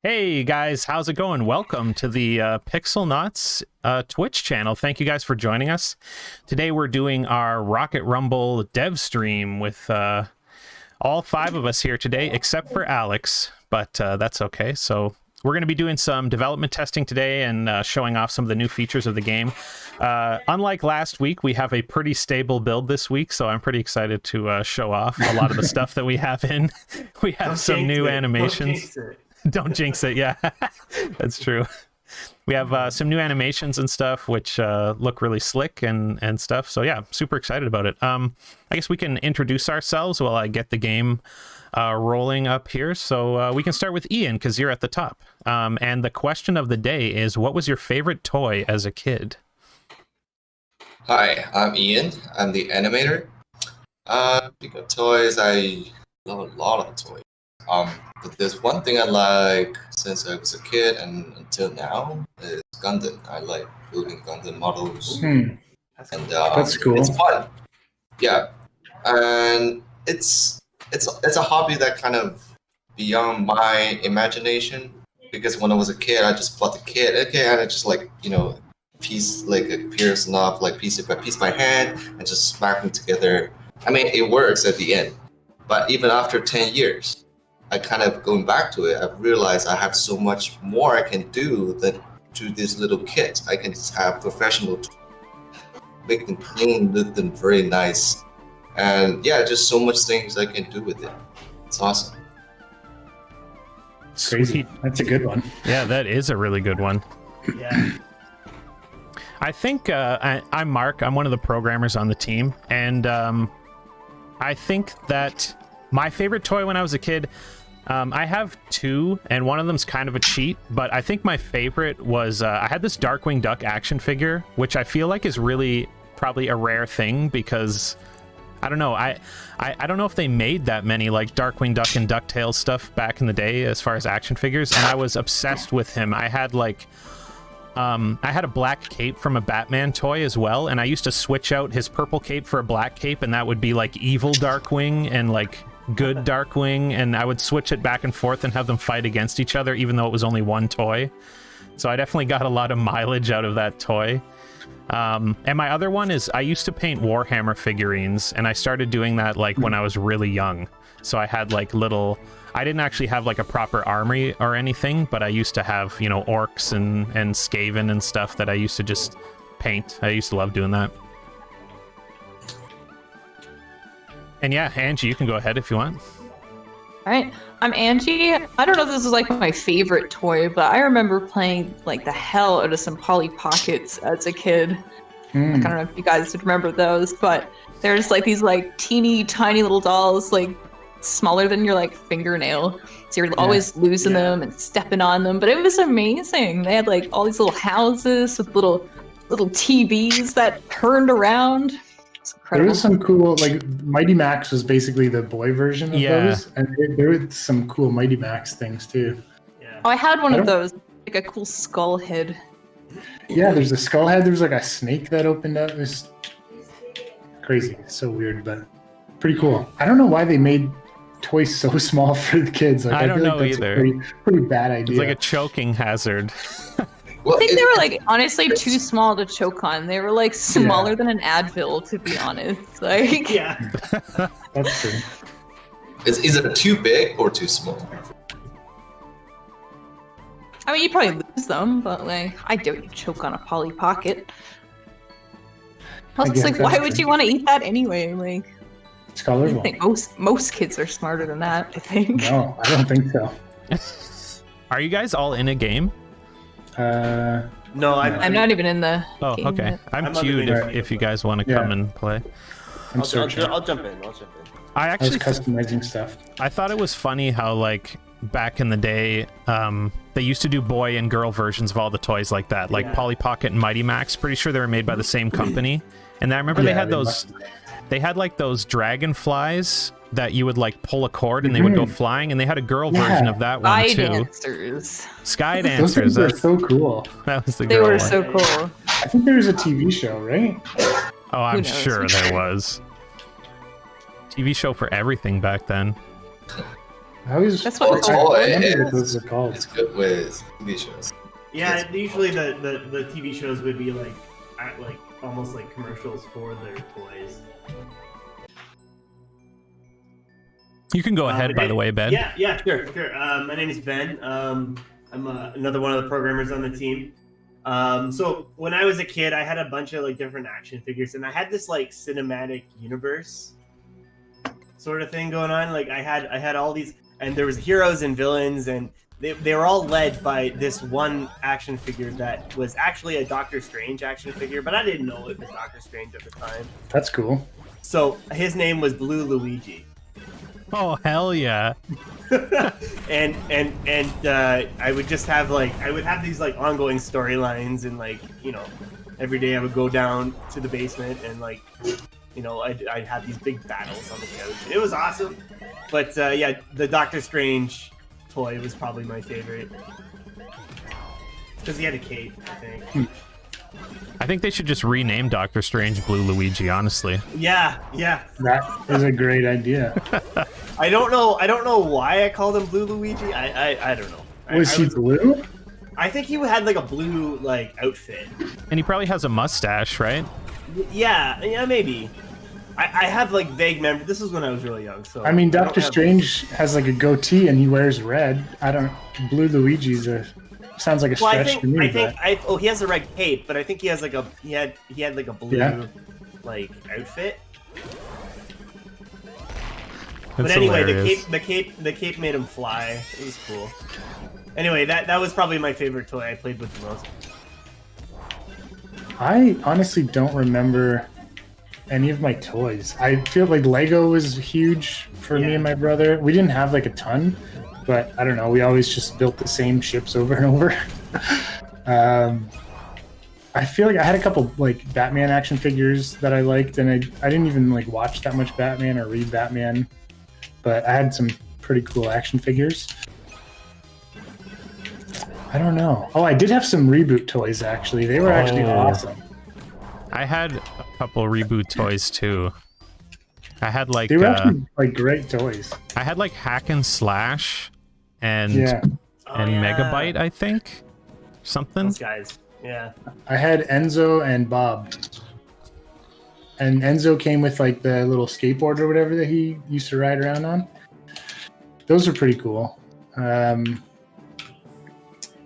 Hey guys, how's it going? Welcome to the Pixelnauts Twitch channel. Thank you guys for joining us. Today we're doing our Rocket Rumble dev stream with all 5 of us here today, except for Alex, but that's okay. So we're going to be doing some development testing today and showing off some of the new features of the game. Unlike last week, we have a pretty stable build this week, so I'm pretty excited to show off a lot of the stuff that we have in. We have some new animations. Don't jinx it. Yeah, that's true. We have some new animations and stuff, which look really slick and stuff. So yeah, super excited about it. I guess we can introduce ourselves while I get the game rolling up here. So we can start with Ian, because you're at the top. And the question of the day is, what was your favorite toy as a kid? Hi, I'm Ian. I'm the animator. Speaking of toys, I love a lot of toys. But there's one thing I like since I was a kid and until now is Gundam. I like building Gundam models. And that's cool. It's fun. Yeah, and it's a hobby that kind of beyond my imagination, because when I was a kid, I just plot the kit, okay, and I just piece like a pierce enough, like piece by hand, and just smack them together. I mean, it works at the end, but even after 10 years. I kind of going back to it, I've realized I have so much more I can do than to this little kit. I can just have professional make them clean, look them very nice. And yeah, just so much things I can do with it. It's awesome. Crazy. That's a good one. Yeah, that is a really good one. Yeah. I think I'm Mark. I'm one of the programmers on the team. And I think that my favorite toy when I was a kid, I have 2, and one of them's kind of a cheat, but I think my favorite was, I had this Darkwing Duck action figure, which I feel like is really probably a rare thing, because, I don't know, I don't know if they made that many, like, Darkwing Duck and DuckTales stuff back in the day as far as action figures, and I was obsessed with him. I had, like, I had a black cape from a Batman toy as well, and I used to switch out his purple cape for a black cape, and that would be like evil Darkwing and like good Darkwing, and I would switch it back and forth and have them fight against each other, even though it was only one toy. So I definitely got a lot of mileage out of that toy. And my other one is, I used to paint Warhammer figurines, and I started doing that like when I was really young. So I had like little, I didn't actually have like a proper army or anything, but I used to have, you know, orcs and Skaven and stuff that I used to just paint. I used to love doing that. And yeah, Angie, you can go ahead if you want. All right, I'm Angie. I don't know if this is like my favorite toy, but I remember playing like the hell out of some Polly Pockets as a kid. Like, I don't know if you guys would remember those, but there's like these like teeny tiny little dolls, like smaller than your like fingernail. So you're always losing them and stepping on them, but it was amazing. They had like all these little houses with little TVs that turned around. There was some cool, like, Mighty Max was basically the boy version of those, and there were some cool Mighty Max things too. Yeah. Oh, I had one of those, like a cool skull head. Yeah, there's a skull head. There was like a snake that opened up. It was crazy, so weird, but pretty cool. I don't know why they made toys so small for the kids. Like, I don't feel know like that's either. A pretty bad idea. It's like a choking hazard. I think they were like honestly too small to choke on. They were like smaller than an Advil, to be honest. Like that's true. Is it too big or too small? I mean, you probably lose them, but like I doubt you choke on a Polly Pocket. Plus, like, why would you want to eat that anyway? Like, colorful. I think most kids are smarter than that. I think. No, I don't think so. Are you guys all in a game? No, I'm not even in the. Oh, game okay. yet. I'm queued if you guys want to come and play. I'm I'll jump in. I was actually customizing stuff. I thought it was funny how, like, back in the day, they used to do boy and girl versions of all the toys like that, like Polly Pocket and Mighty Max. Pretty sure they were made by the same company. And I remember they had those. They had like those dragonflies that you would like pull a cord and they would go flying, and they had a girl version of that one too. Sky Dancers. Those are so cool. That was the They girl were one. so cool. I think there was a TV show, right? Oh, I'm sure there was. TV show for everything back then. I always That's what it's Oh, called. I wonder what it those is. are called. It's good with TV shows. Yeah, usually the TV shows would be like almost like commercials for their toys. You can go ahead, by the way, Ben. Yeah, sure. My name is Ben. I'm another one of the programmers on the team. So when I was a kid, I had a bunch of like different action figures, and I had this like cinematic universe sort of thing going on. Like I had all these, and there was heroes and villains, and they were all led by this one action figure that was actually a Doctor Strange action figure, but I didn't know it was Doctor Strange at the time. That's cool. So his name was Blue Luigi. Oh, hell yeah. and I would just have I would have these like ongoing storylines, and like, you know, every day I would go down to the basement and like, you know, I'd have these big battles on the couch. It was awesome. But yeah, the Doctor Strange toy was probably my favorite because he had a cape, I think. I think they should just rename Doctor Strange Blue Luigi, honestly. Yeah. That is a great idea. I don't know why I called him Blue Luigi. I don't know. Was he blue? I think he had like a blue like outfit. And he probably has a mustache, right? Yeah, maybe. I have like vague memory. This is when I was really young, so. I mean, don't Doctor have- Strange has like a goatee and he wears red. Blue Luigi's sounds like a Well, stretch to me. he has a red cape, but I think he has like he had like a blue like outfit. But anyway, hilarious. the cape made him fly. It was cool. Anyway, that was probably my favorite toy I played with the most. I honestly don't remember any of my toys. I feel like Lego was huge for me and my brother. We didn't have like a ton, but I don't know. We always just built the same ships over and over. I feel like I had a couple like Batman action figures that I liked, and I didn't even like watch that much Batman or read Batman, but I had some pretty cool action figures. I don't know. Oh, I did have some Reboot toys actually. They were actually awesome. I had a couple Reboot toys too. I had like They were actually like great toys. I had like Hack and Slash and Yeah. Megabyte, I think. Something. Those guys. Yeah. I had Enzo and Bob. And Enzo came with like the little skateboard or whatever that he used to ride around on. Those are pretty cool.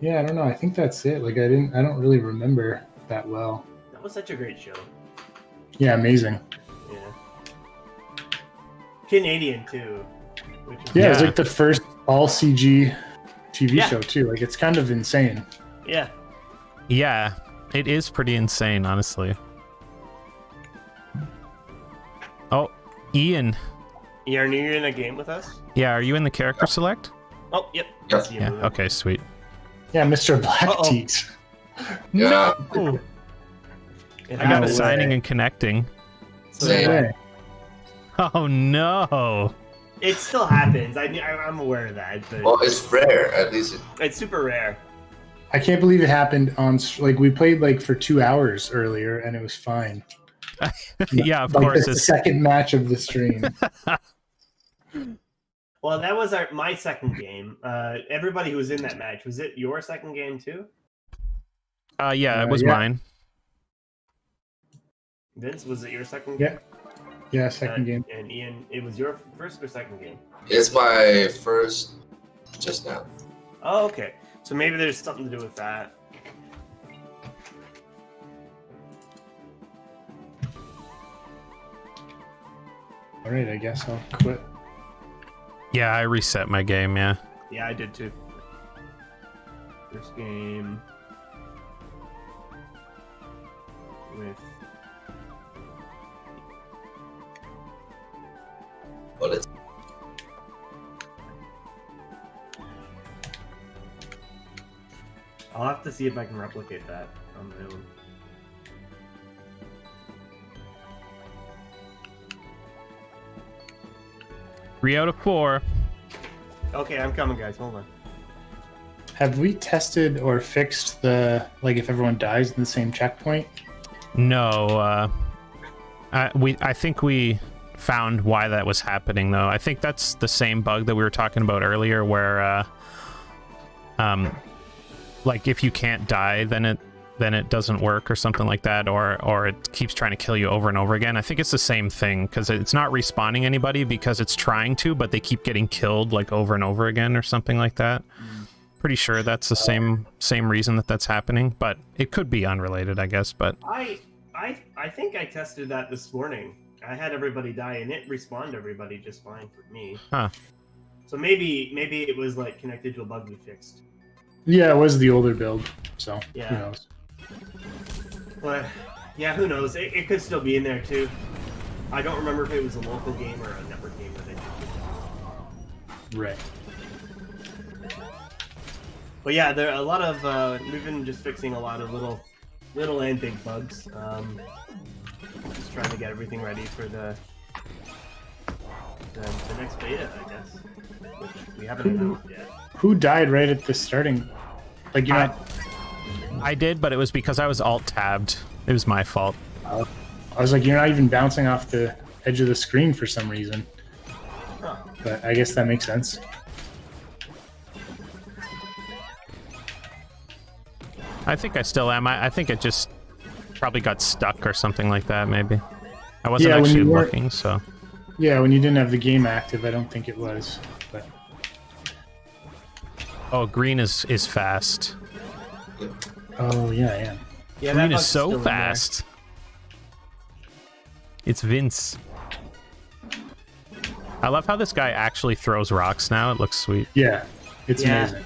Yeah, I don't know. I think that's it. Like I don't really remember that well. That was such a great show. Yeah, amazing. Yeah. Canadian too. Yeah, it was like the first all CG TV Yeah. show too. Like it's kind of insane. Yeah. Yeah, it is pretty insane, honestly. Oh, Ian. Are you in a game with us? Yeah, are you in the character select? Oh, yep. Yeah. See you Yeah, moving. okay, sweet. Yeah, Mr. Black Uh-oh. Teeth. Yeah. No! It I got a happens. signing and connecting. So, Same. Okay. Oh no! it still happens. I'm aware of that, but Well, it's rare. At least it's super rare. I can't believe it happened on like we played like for 2 hours earlier and it was fine. Yeah, of Like course. the It's, second match of the stream. Well, that was my second game. Everybody who was in that match, was it your second game too? yeah, it was yeah. mine. Vince, was it your second Yeah. game? Yeah, second game. And Ian, it was your first or second game? it's my first just now. Oh, okay. So maybe there's something to do with that. All right, I guess I'll quit. Yeah, I reset my game, yeah. Yeah, I did too. First game with But it's I'll have to see if I can replicate that on my own. Three out of 4. Okay, I'm coming, guys. Hold on. Have we tested or fixed the like if everyone dies in the same checkpoint? No, I think we found why that was happening, though. I think that's the same bug that we were talking about earlier, where like if you can't die, then it doesn't work or something like that, or it keeps trying to kill you over and over again. I think it's the same thing, because it's not respawning anybody because it's trying to, but they keep getting killed like over and over again or something like that. Pretty sure that's the same reason that's happening, but it could be unrelated, I guess. But I think I tested that this morning. I had everybody die, and it respawned everybody just fine for me. Huh. So maybe it was like connected to a bug we fixed. Yeah, it was the older build, so Yeah. who knows? But yeah, who knows? It could still be in there too. I don't remember if it was a local game or a network game that I did. Right. But yeah, there are a lot of we've been just fixing a lot of little and big bugs. Just trying to get everything ready for the next beta, I guess, which we haven't announced yet. Who died right at the starting? Like you're not. I did, but it was because I was alt-tabbed. It was my fault. I was like, you're not even bouncing off the edge of the screen for some reason. Huh. But I guess that makes sense. I think I still am. I think it just probably got stuck or something like that, maybe. I wasn't Yeah, when actually you weren't- looking, so... Yeah, when you didn't have the game active, I don't think it was. But Oh, green is fast. oh yeah, I am. Yeah, Green that is bug's so still in there. fast. It's Vince. I love how this guy actually throws rocks now. It looks sweet. Yeah, it's Yeah. amazing.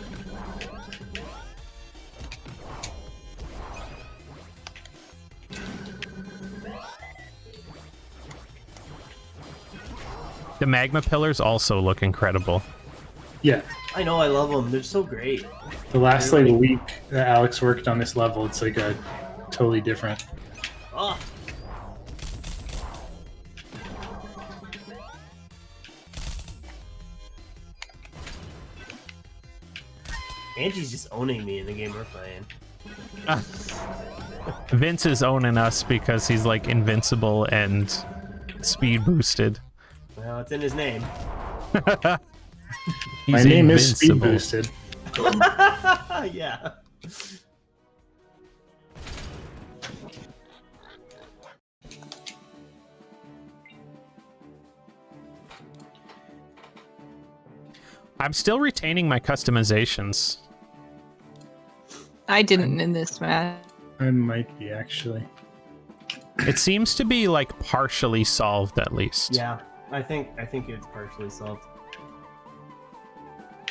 The magma pillars also look incredible. Yeah, I know, I love them. They're so great. the last like week that Alex worked on this level, it's like a totally different. Oh, Angie's just owning me in the game we're playing. Vince is owning us because he's like invincible and speed boosted. Well, it's in his name. He's My name is speed invincible. boosted. Yeah. I'm still retaining my customizations. I didn't in this match. I might be actually. It seems to be like partially solved at least. Yeah, I think it's partially solved.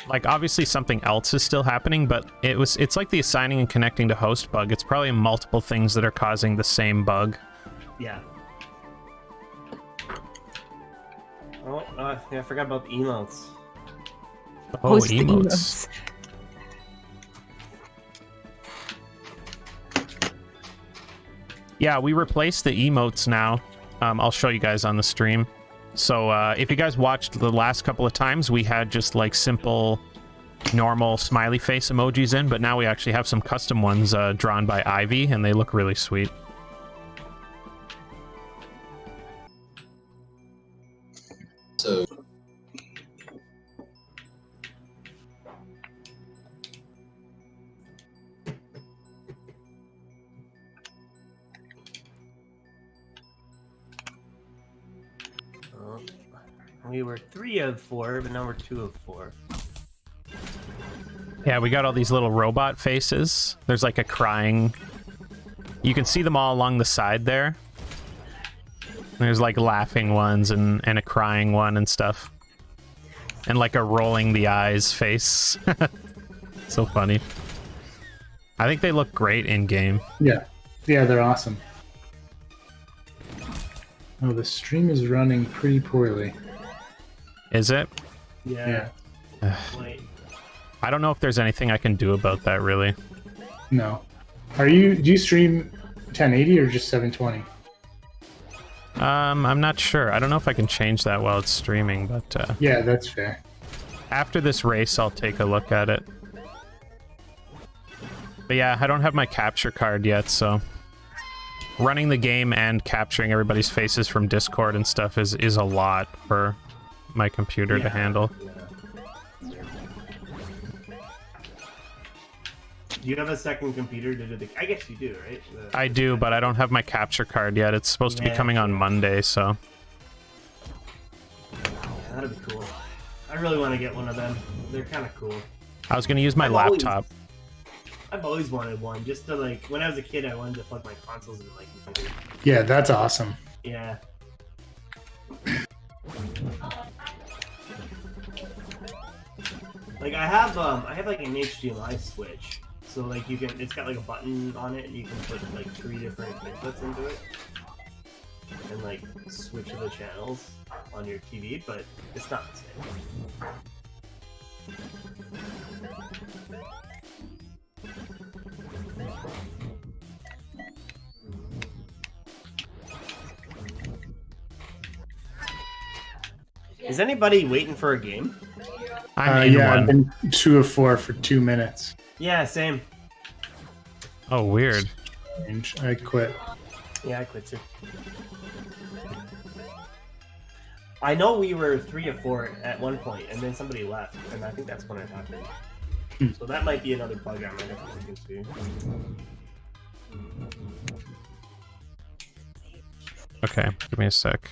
Like obviously something else is still happening, but it's like the assigning and connecting to host bug. It's probably multiple things that are causing the same bug. Yeah. Oh, yeah, I forgot about the emotes. Oh, Host the emotes. Yeah, we replaced the emotes now. I'll show you guys on the stream. So if you guys watched the last couple of times, we had just like simple, normal smiley face emojis in, but now we actually have some custom ones drawn by Ivy, and they look really sweet. So Oh, we were 3 of 4, but now we're 2 of 4. Yeah, we got all these little robot faces. There's like a crying... You can see them all along the side there. There's like laughing ones and a crying one and stuff. And like a rolling the eyes face. So funny. I think they look great in game. Yeah, yeah, they're awesome. Oh, the stream is running pretty poorly. Is it? Yeah. Yeah. Wait. I don't know if there's anything I can do about that really. No. Do you stream 1080 or just 720? I'm not sure. I don't know if I can change that while it's streaming, but Yeah, that's fair. after this race I'll take a look at it. But yeah, I don't have my capture card yet, so running the game and capturing everybody's faces from Discord and stuff is a lot for my computer to handle. Yeah. Do you have a second computer to do the... I guess you do, right? I do, but I don't have my capture card yet. It's supposed to be coming on Monday, so... Yeah, that'd be cool. I really want to get one of them. They're kind of cool. I was going to use my laptop. I've always wanted one, just to like... When I was a kid, I wanted to plug my consoles in my computer. Yeah, that's awesome. Yeah. Like I have like an HDMI switch, so like you can, it's got like a button on it, and you can put like 3 different inputs into it, and like switch the channels on your TV, but it's not the same. Is anybody waiting for a game? I'm in I've one. been 2 of 4 for 2 minutes. Yeah, same. Oh, weird. I quit. Yeah, I quit too. I know we were 3 of 4 at one point, and then somebody left, and I think that's when it happened. So that might be another bug I might have to look into. Okay, give me a sec.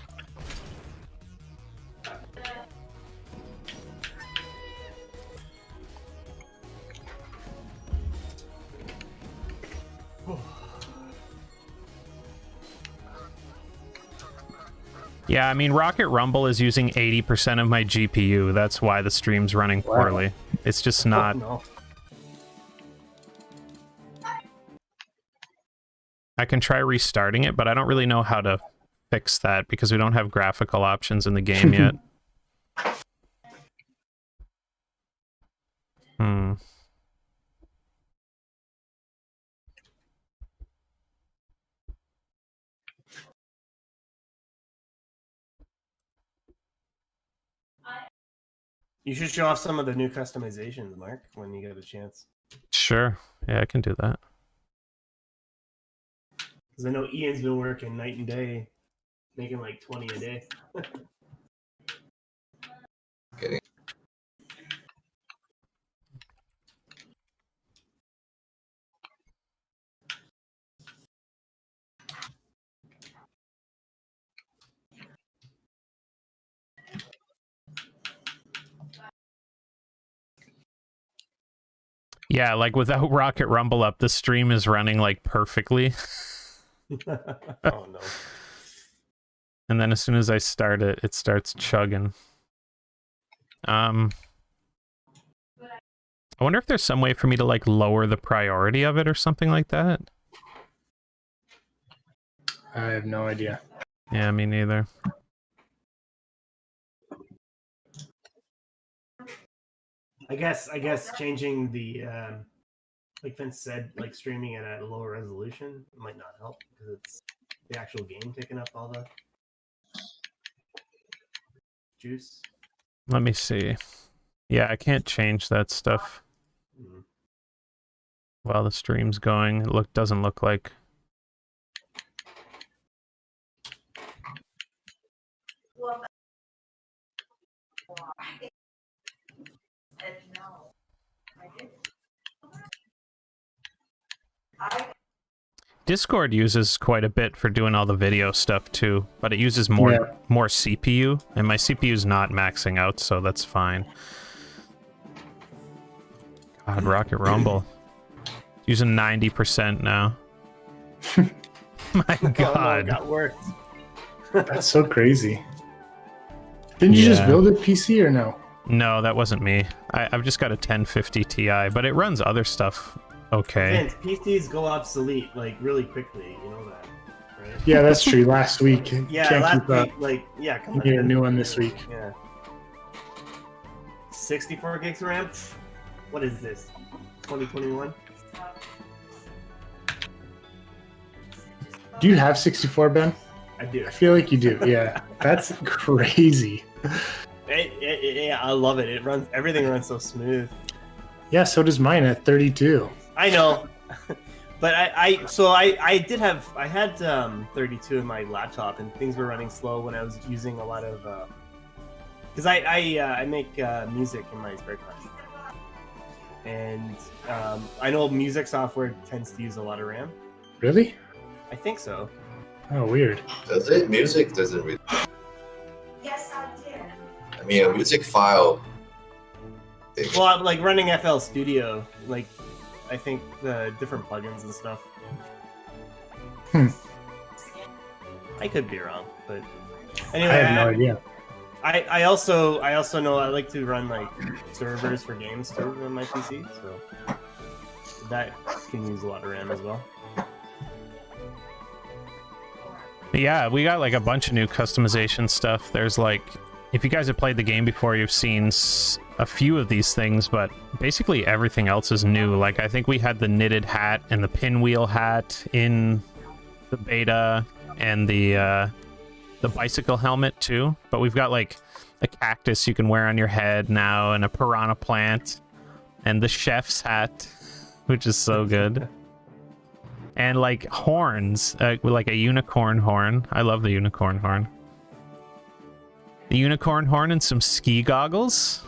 Yeah, I mean, Rocket Rumble is using 80% of my GPU. That's why the stream's running poorly. Wow. It's just not... Oh, no. I can try restarting it, but I don't really know how to fix that because we don't have graphical options in the game yet. You should show off some of the new customizations, Mark, when you get a chance. Sure. Yeah, I can do that. Because I know Ian's been working night and day, making like 20 a day. Kidding. Yeah, like without Rocket Rumble up, the stream is running like perfectly. Oh no. And then as soon as I start it, it starts chugging. I wonder if there's some way for me to like lower the priority of it or something like that. I have no idea. Yeah, me neither. I guess changing the like Vince said, like streaming it at a lower resolution might not help because it's the actual game taking up all the juice. Let me see. Yeah, I can't change that stuff while the stream's going. It doesn't look like. Discord uses quite a bit for doing all the video stuff too, but it uses more CPU, and my CPU's not maxing out, so that's fine. God, Rocket Rumble. Using 90% now. My God. Oh, no, it got worse. That's so crazy. Didn't you just build a PC or no? No, that wasn't me. I've just got a 1050 Ti, but it runs other stuff okay. Vince, PCs go obsolete like really quickly, you know that, right? Yeah, that's true. Last week. Yeah, Can't last keep up. week, like, yeah, come on. Get a new one this week. Yeah. 64 gigs RAM? What is this? 2021? Do you have 64, Ben? I do. I feel like you do. Yeah, that's crazy. Yeah, I love it. It runs. Everything runs so smooth. Yeah, so does mine at 32. I know, But I had 32 in my laptop, and things were running slow when I was using a lot of because I make music in my spare time, and I know music software tends to use a lot of RAM. Really? I think so. Oh, weird. Does it? Music doesn't really. Yes, I did. I mean, a music file. Well, I'm like running FL Studio, like I think the different plugins and stuff. I could be wrong, but anyway, I have no idea. I also know I like to run like servers for games too on my PC, so that can use a lot of RAM as well. Yeah, we got like a bunch of new customization stuff. There's like, if you guys have played the game before, you've seen a few of these things, but basically everything else is new. Like, I think we had the knitted hat and the pinwheel hat in the beta, and the bicycle helmet too. But we've got like a cactus you can wear on your head now, and a piranha plant, and the chef's hat, which is so good. And like horns, with like a unicorn horn. I love the unicorn horn. The unicorn horn and some ski goggles.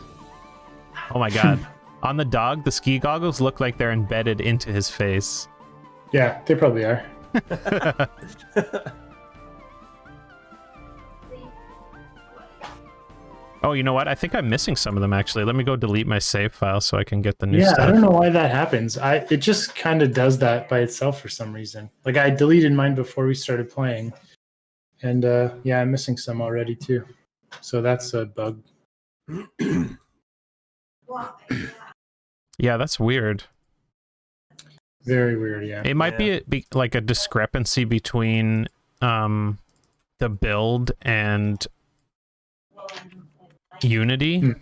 Oh my god. On the dog, the ski goggles look like they're embedded into his face. Yeah, they probably are. Oh, you know what? I think I'm missing some of them actually. Let me go delete my save file so I can get the new Yeah, stuff. I don't know why that happens. It just kind of does that by itself for some reason. Like, I deleted mine before we started playing, and yeah, I'm missing some already too. So that's a bug. Yeah, that's weird. Very weird. Yeah. It might be like a discrepancy between the build and Unity,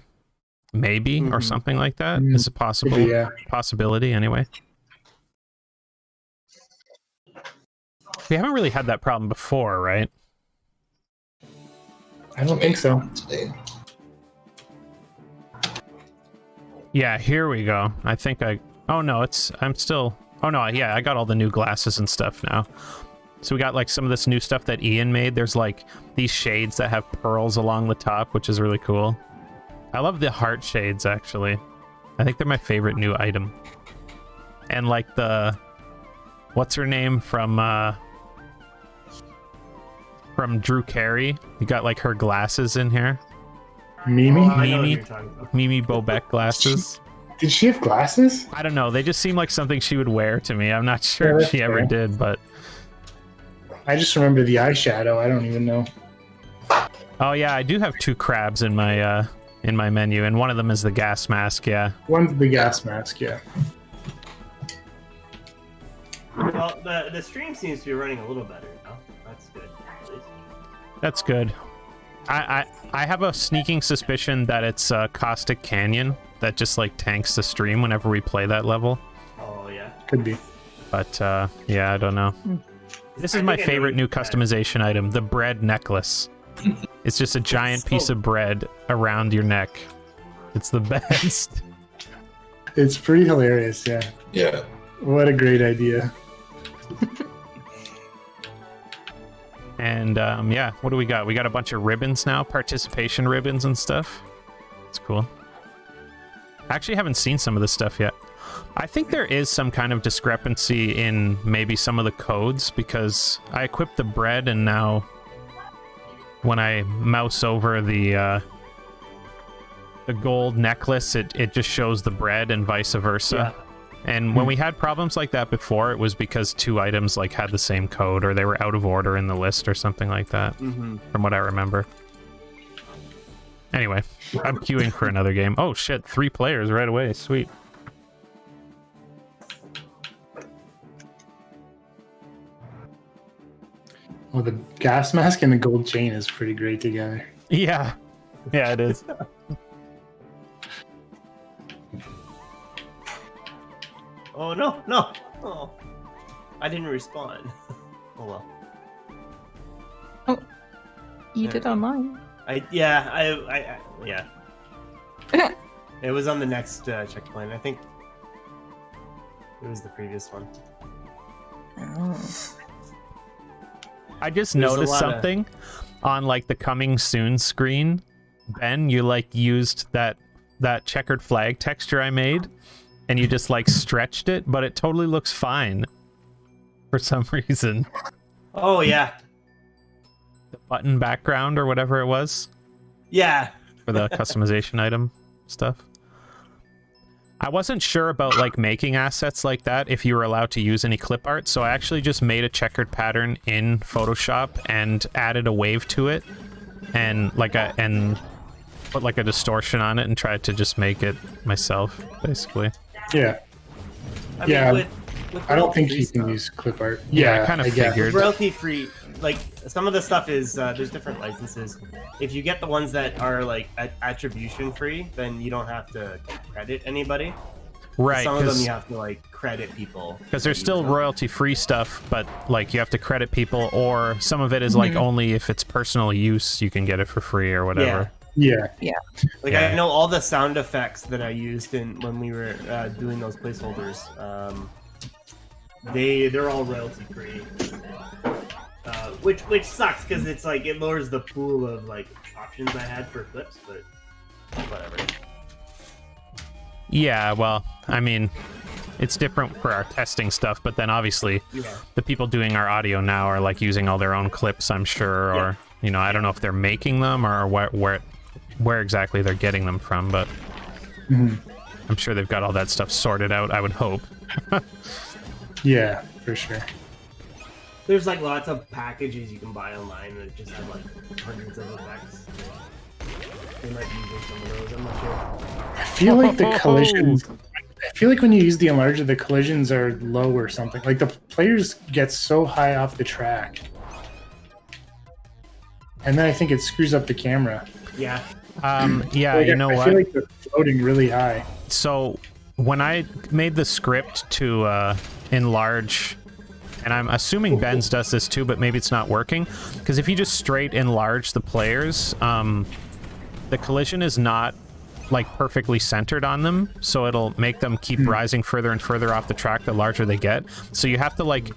maybe, or something like that. Is it possible? Yeah. Possibility, anyway. We haven't really had that problem before, right? I don't think so. Today. Yeah, here we go. I think oh no, I'm still... Oh no, yeah, I got all the new glasses and stuff now. So we got like some of this new stuff that Ian made. There's like these shades that have pearls along the top, which is really cool. I love the heart shades, actually. I think they're my favorite new item. And like the... What's her name from Drew Carey? You got like her glasses in here. Mimi? I know what Mimi? you're talking about. Mimi Bobek glasses. Did she have glasses? I don't know. They just seem like something she would wear to me. I'm not sure Yeah, if she ever fair. did, but... I just remember the eyeshadow. I don't even know. Oh yeah, I do have 2 crabs in my menu, and one of them is the gas mask. Yeah. One's the gas mask. Yeah. Well, the stream seems to be running a little better now. That's good. At least. That's good. I have a sneaking suspicion that it's Caustic Canyon that just like tanks the stream whenever we play that level. Oh yeah. Could be. But yeah, I don't know. This is I my think I know favorite what new you- customization item, the bread necklace. It's just a giant piece of bread around your neck. It's the best. It's pretty hilarious. Yeah. Yeah. What a great idea. And yeah, what do we got? We got a bunch of ribbons now, participation ribbons and stuff. It's cool. I actually haven't seen some of this stuff yet. I think there is some kind of discrepancy in maybe some of the codes, because I equipped the bread and now when I mouse over the gold necklace, it just shows the bread and vice versa. Yeah. And when we had problems like that before, it was because 2 items like had the same code, or they were out of order in the list or something like that, from what I remember. Anyway, I'm queuing for another game. Oh shit, 3 players right away. Sweet. Well, the gas mask and the gold chain is pretty great together. Yeah. Yeah, it is. Oh no, no. Oh, I didn't respawn. Oh well. You did on mine. Yeah. It was on the next checkpoint. I think it was the previous one. Oh. I just There's a noticed lot of- something on like the coming soon screen. Ben, you like used that checkered flag texture I made, and you just like stretched it, but it totally looks fine for some reason. Oh yeah, The button background or whatever it was yeah. for the customization item stuff. I wasn't sure about like making assets like that if you were allowed to use any clip art, so I actually just made a checkered pattern in Photoshop and added a wave to it, and put like a distortion on it and tried to just make it myself, basically. Yeah. I Yeah, with I don't think royalty-free you can stuff- use clip art. Yeah, I kind of guess. figured. royalty free. Like some of the stuff is there's different licenses. If you get the ones that are like attribution free, then you don't have to credit anybody. Right, Some of them you have to like credit people. because there's still royalty-free stuff, but like you have to credit people, or some of it is like only if it's personal use you can get it for free or whatever. Yeah. Like Yeah. I know all the sound effects that I used when we were doing those placeholders. They're all royalty free, which sucks because it's like it lowers the pool of like options I had for clips, but whatever. Yeah, well, I mean, it's different for our testing stuff, but then obviously Yeah. the people doing our audio now are like using all their own clips, I'm sure, or you know, I don't know if they're making them or where exactly they're getting them from, but Mhm. I'm sure they've got all that stuff sorted out, I would hope. Yeah, for sure. There's like lots of packages you can buy online that just have like hundreds of effects. They might be using some of those. I'm not sure. I feel like the collisions. I feel like when you use the enlarger, the collisions are low or something. Like the players get so high off the track, and then I think it screws up the camera. Yeah. Yeah, Like, you know I what? feel like they're floating really high. So when I made the script to enlarge, and I'm assuming Ben's does this too, but maybe it's not working, because if you just straight enlarge the players, the collision is not like perfectly centered on them, so it'll make them keep rising further and further off the track the larger they get. So you have to like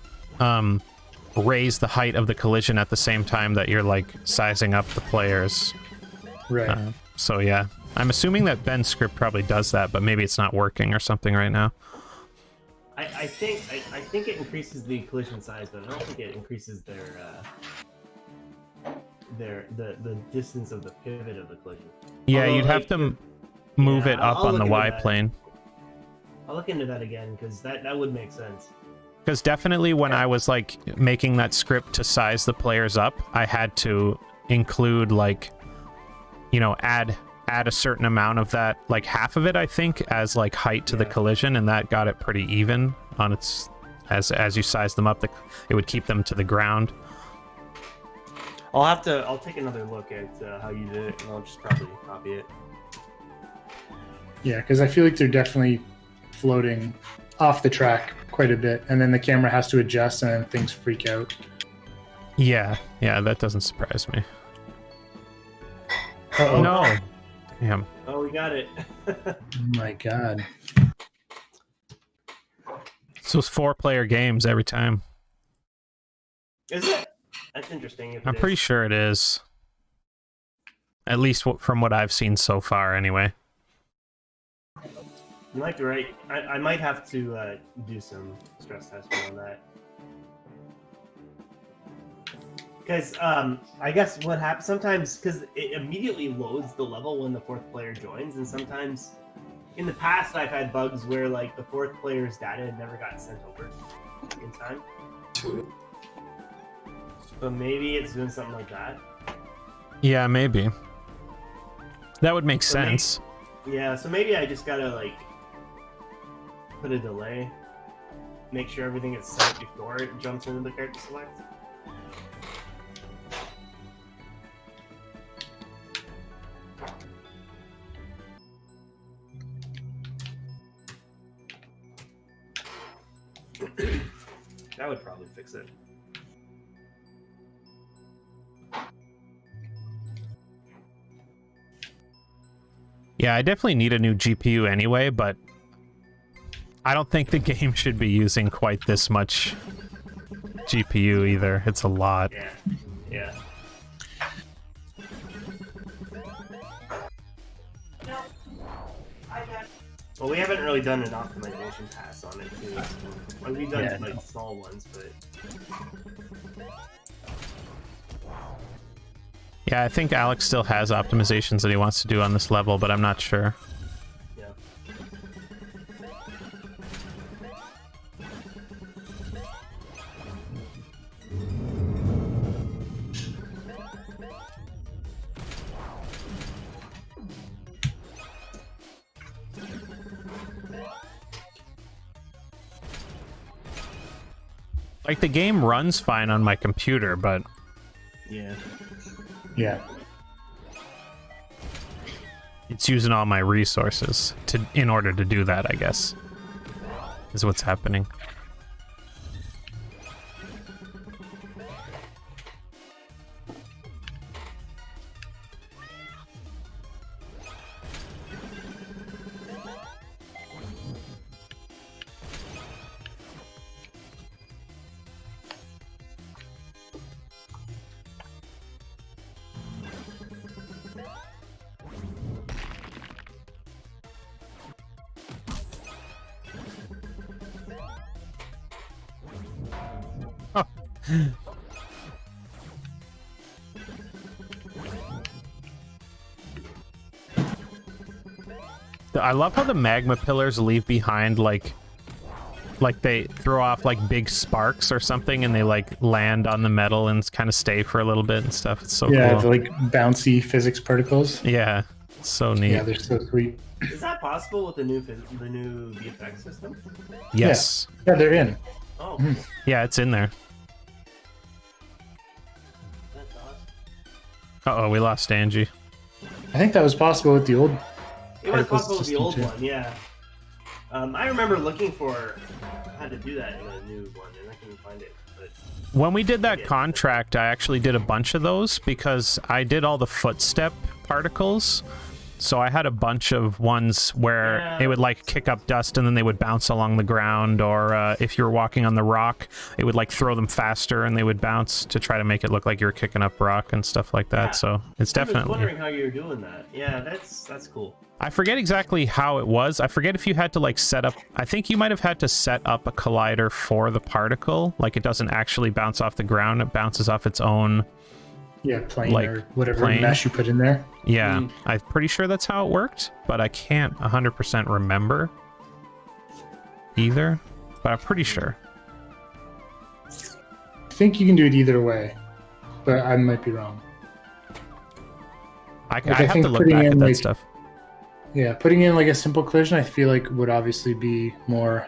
raise the height of the collision at the same time that you're like sizing up the players. Right. So yeah, I'm assuming that Ben's script probably does that, but maybe it's not working or something right now. I think it increases the collision size, but I don't think it increases the distance of the pivot of the collision. Yeah, Although, you'd have like, to move yeah, it up I'll on the look into Y that. plane. I'll look into that again because that would make sense. Because definitely when I was like making that script to size the players up, I had to include like, you know, add a certain amount of that, like half of it I think, as like height to the Yeah. collision, and that got it pretty even on its as you size them up, it would keep them to the ground. I'll take another look at how you did it, and I'll just probably copy it. Yeah, because I feel like they're definitely floating off the track quite a bit, and then the camera has to adjust, and then things freak out. Yeah, that doesn't surprise me. Uh-oh. No. Damn. Oh, we got it. Oh my god. So it's 4-player games every time. Is it? That's interesting. If I'm it pretty is. sure it is. At least from what I've seen so far, anyway. You might be right. I might have to do some stress testing on that. Because I guess what happens sometimes, because it immediately loads the level when the fourth player joins, and sometimes in the past I've had bugs where like the fourth player's data never got sent over in time. But maybe it's doing something like that. Yeah, maybe. That would make So maybe- sense. Yeah, so maybe I just gotta like put a delay, make sure everything is set before it jumps into the character select. That would probably fix it. Yeah, I definitely need a new GPU anyway, but I don't think the game should be using quite this much GPU either. It's a lot. Yeah. Yeah. Well, we haven't really done an optimization pass on it too. Like, we've done like small ones, but Yeah, I think Alex still has optimizations that he wants to do on this level, but I'm not sure. yeah. Like, the game runs fine on my computer, but Yeah. Yeah. it's using all my resources in order to do that, I guess. Is what's happening. I love how the magma pillars leave behind like they throw off like big sparks or something, and they like land on the metal and kind of stay for a little bit and stuff. It's so Yeah, cool. the, like bouncy physics particles. Yeah, so neat. Yeah, they're so sweet. Is that possible with the new VFX system? Yes. Yeah, they're in. Oh, Mhm. Yeah, it's in there. that's awesome. Uh-oh, we lost Angie. I think that was possible with the old. It was Particles possible with the system old too. one, yeah. I remember looking for how to do that in a new one, and I couldn't find it. But When we did that contract, I actually did a bunch of those because I did all the footstep particles. So I had a bunch of ones where Yeah. it would like kick up dust and then they would bounce along the ground, or if you were walking on the rock, it would like throw them faster and they would bounce to try to make it look like you were kicking up rock and stuff like that. Yeah. So it's I was definitely. wondering how you were doing that. Yeah, that's cool. I forget exactly how it was. I forget if you had to like set up. I think you might have had to set up a collider for the particle. Like it doesn't actually bounce off the ground; it bounces off its own. Yeah, plane Like, or whatever plane. mesh you put in there. Yeah, Mm. I'm pretty sure that's how it worked, but I can't 100% remember either. But I'm pretty sure. I think you can do it either way, but I might be wrong. I I have think to look putting back in, at that like, stuff. Yeah, putting in like a simple collision, I feel like would obviously be more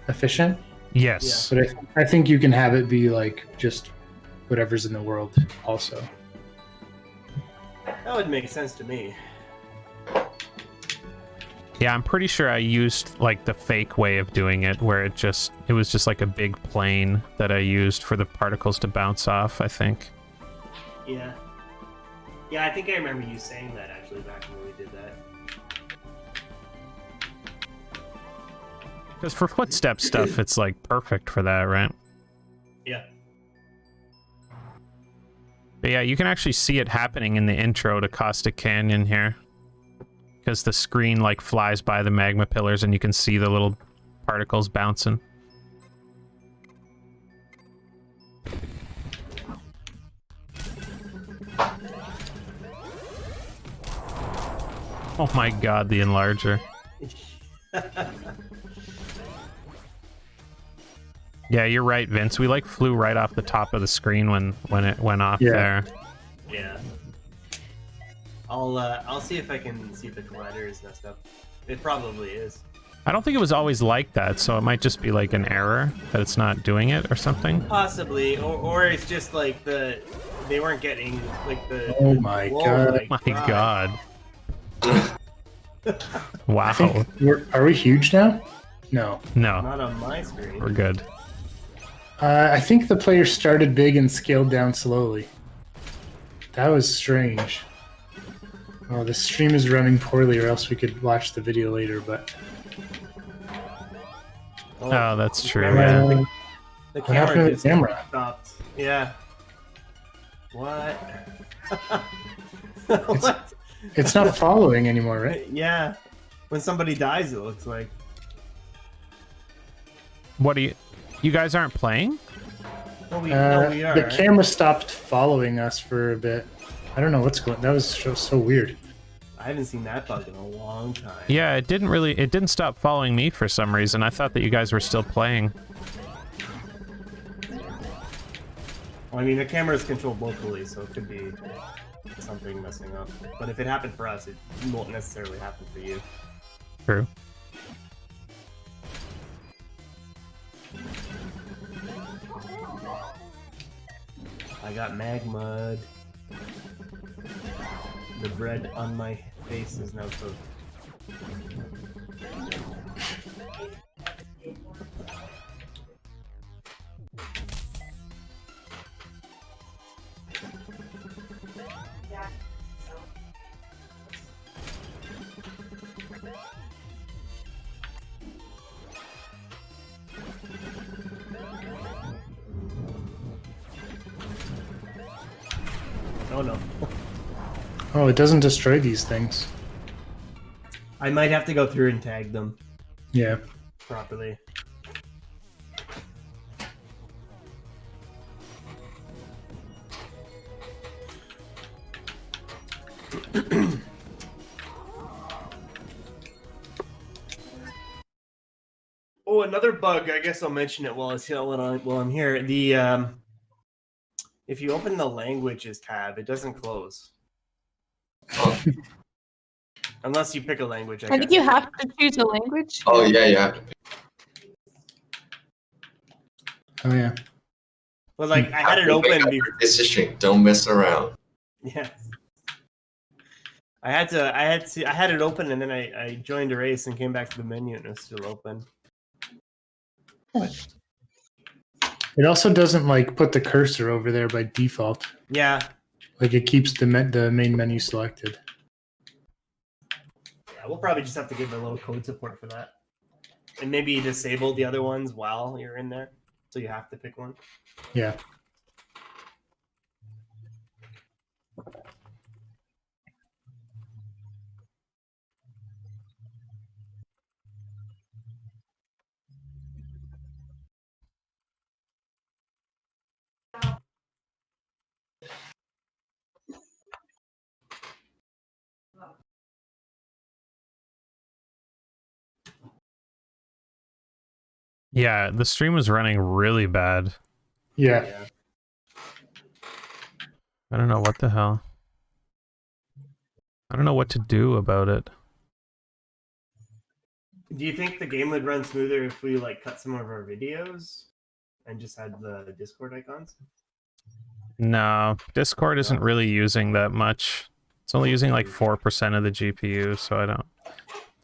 efficient. Yes. But I think you can have it be like just whatever's in the world also. That would make sense to me. Yeah, I'm pretty sure I used like the fake way of doing it, where it was just like a big plane that I used for the particles to bounce off, I think. Yeah. Yeah, I think I remember you saying that actually back when we did that. Because for footstep stuff, it's like perfect for that, right? Yeah. But yeah, you can actually see it happening in the intro to Caustic Canyon here. Because the screen like flies by the magma pillars and you can see the little particles bouncing. Oh my god, the enlarger. Yeah, you're right, Vince. We like flew right off the top of the screen when it went off Yeah. there. Yeah. I'll see if I can see if the collider is messed up. It probably is. I don't think it was always like that, so it might just be like an error that it's not doing it or something. Possibly, or it's just like they weren't getting like the. Oh my Whoa, god. My god. Wow. I think are we huge now? No. No, Not on my screen. we're good. I think the player started big and scaled down slowly. That was strange. Oh, the stream is running poorly, or else we could watch the video later. But Oh, that's true. Remember, Yeah. The What happened to the just camera? stopped. Yeah. What? It's- What? It's not following anymore, right? Yeah. When somebody dies, it looks like. What do you guys aren't playing? Well, we are. The camera stopped following us for a bit. I don't know what's going. That was so weird. I haven't seen that bug in a long time. Yeah, it didn't stop following me for some reason. I thought that you guys were still playing. Well, I mean, the camera is controlled locally, so it could be something messing up. But if it happened for us, it won't necessarily happen for you. True. I got magmud. The bread on my face is now cooked. Oh no. Oh, it doesn't destroy these things. I might have to go through and tag them Yeah. properly. Oh, another bug. I guess I'll mention it while I'm here. The if you open the languages tab, it doesn't close. Oh, Unless you pick a language. I think you have to choose a language. oh yeah, yeah. Oh yeah. But like I had it open before. Decision. Don't mess around. Yeah. I had it open and then I joined a race and came back to the menu and it was still open. It also doesn't like put the cursor over there by default. Yeah. Like it keeps the main menu selected. Yeah, we'll probably just have to give a little code support for that. And maybe disable the other ones while you're in there. So you have to pick one. Yeah. Yeah, the stream was running really bad. Yeah. I don't know what the hell. I don't know what to do about it. Do you think the game would run smoother if we like cut some of our videos and just had the Discord icons? No, Discord isn't really using that much. It's only using like 4% of the GPU, so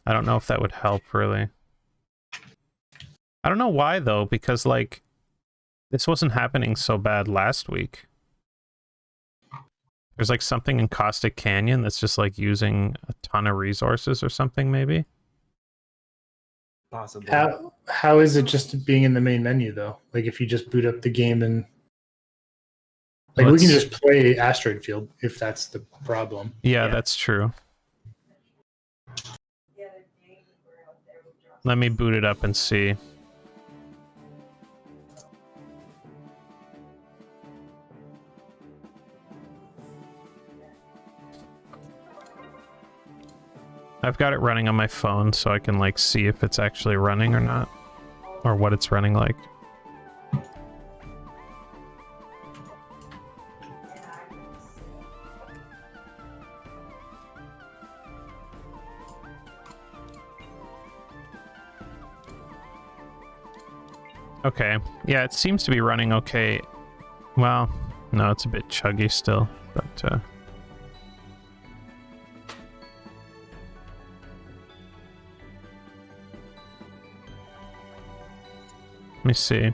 I don't know if that would help really. I don't know why though, because like this wasn't happening so bad last week. There's like something in Caustic Canyon that's just like using a ton of resources or something maybe. Possibly. How is it just being in the main menu though? Like if you just boot up the game and like we can just play Asteroid Field if that's the problem. Yeah, Yeah. that's true. Let me boot it up and see. I've got it running on my phone so I can like see if it's actually running or not, or what it's running like. Okay, yeah, it seems to be running okay. Well, no, it's a bit chuggy still, but let me see.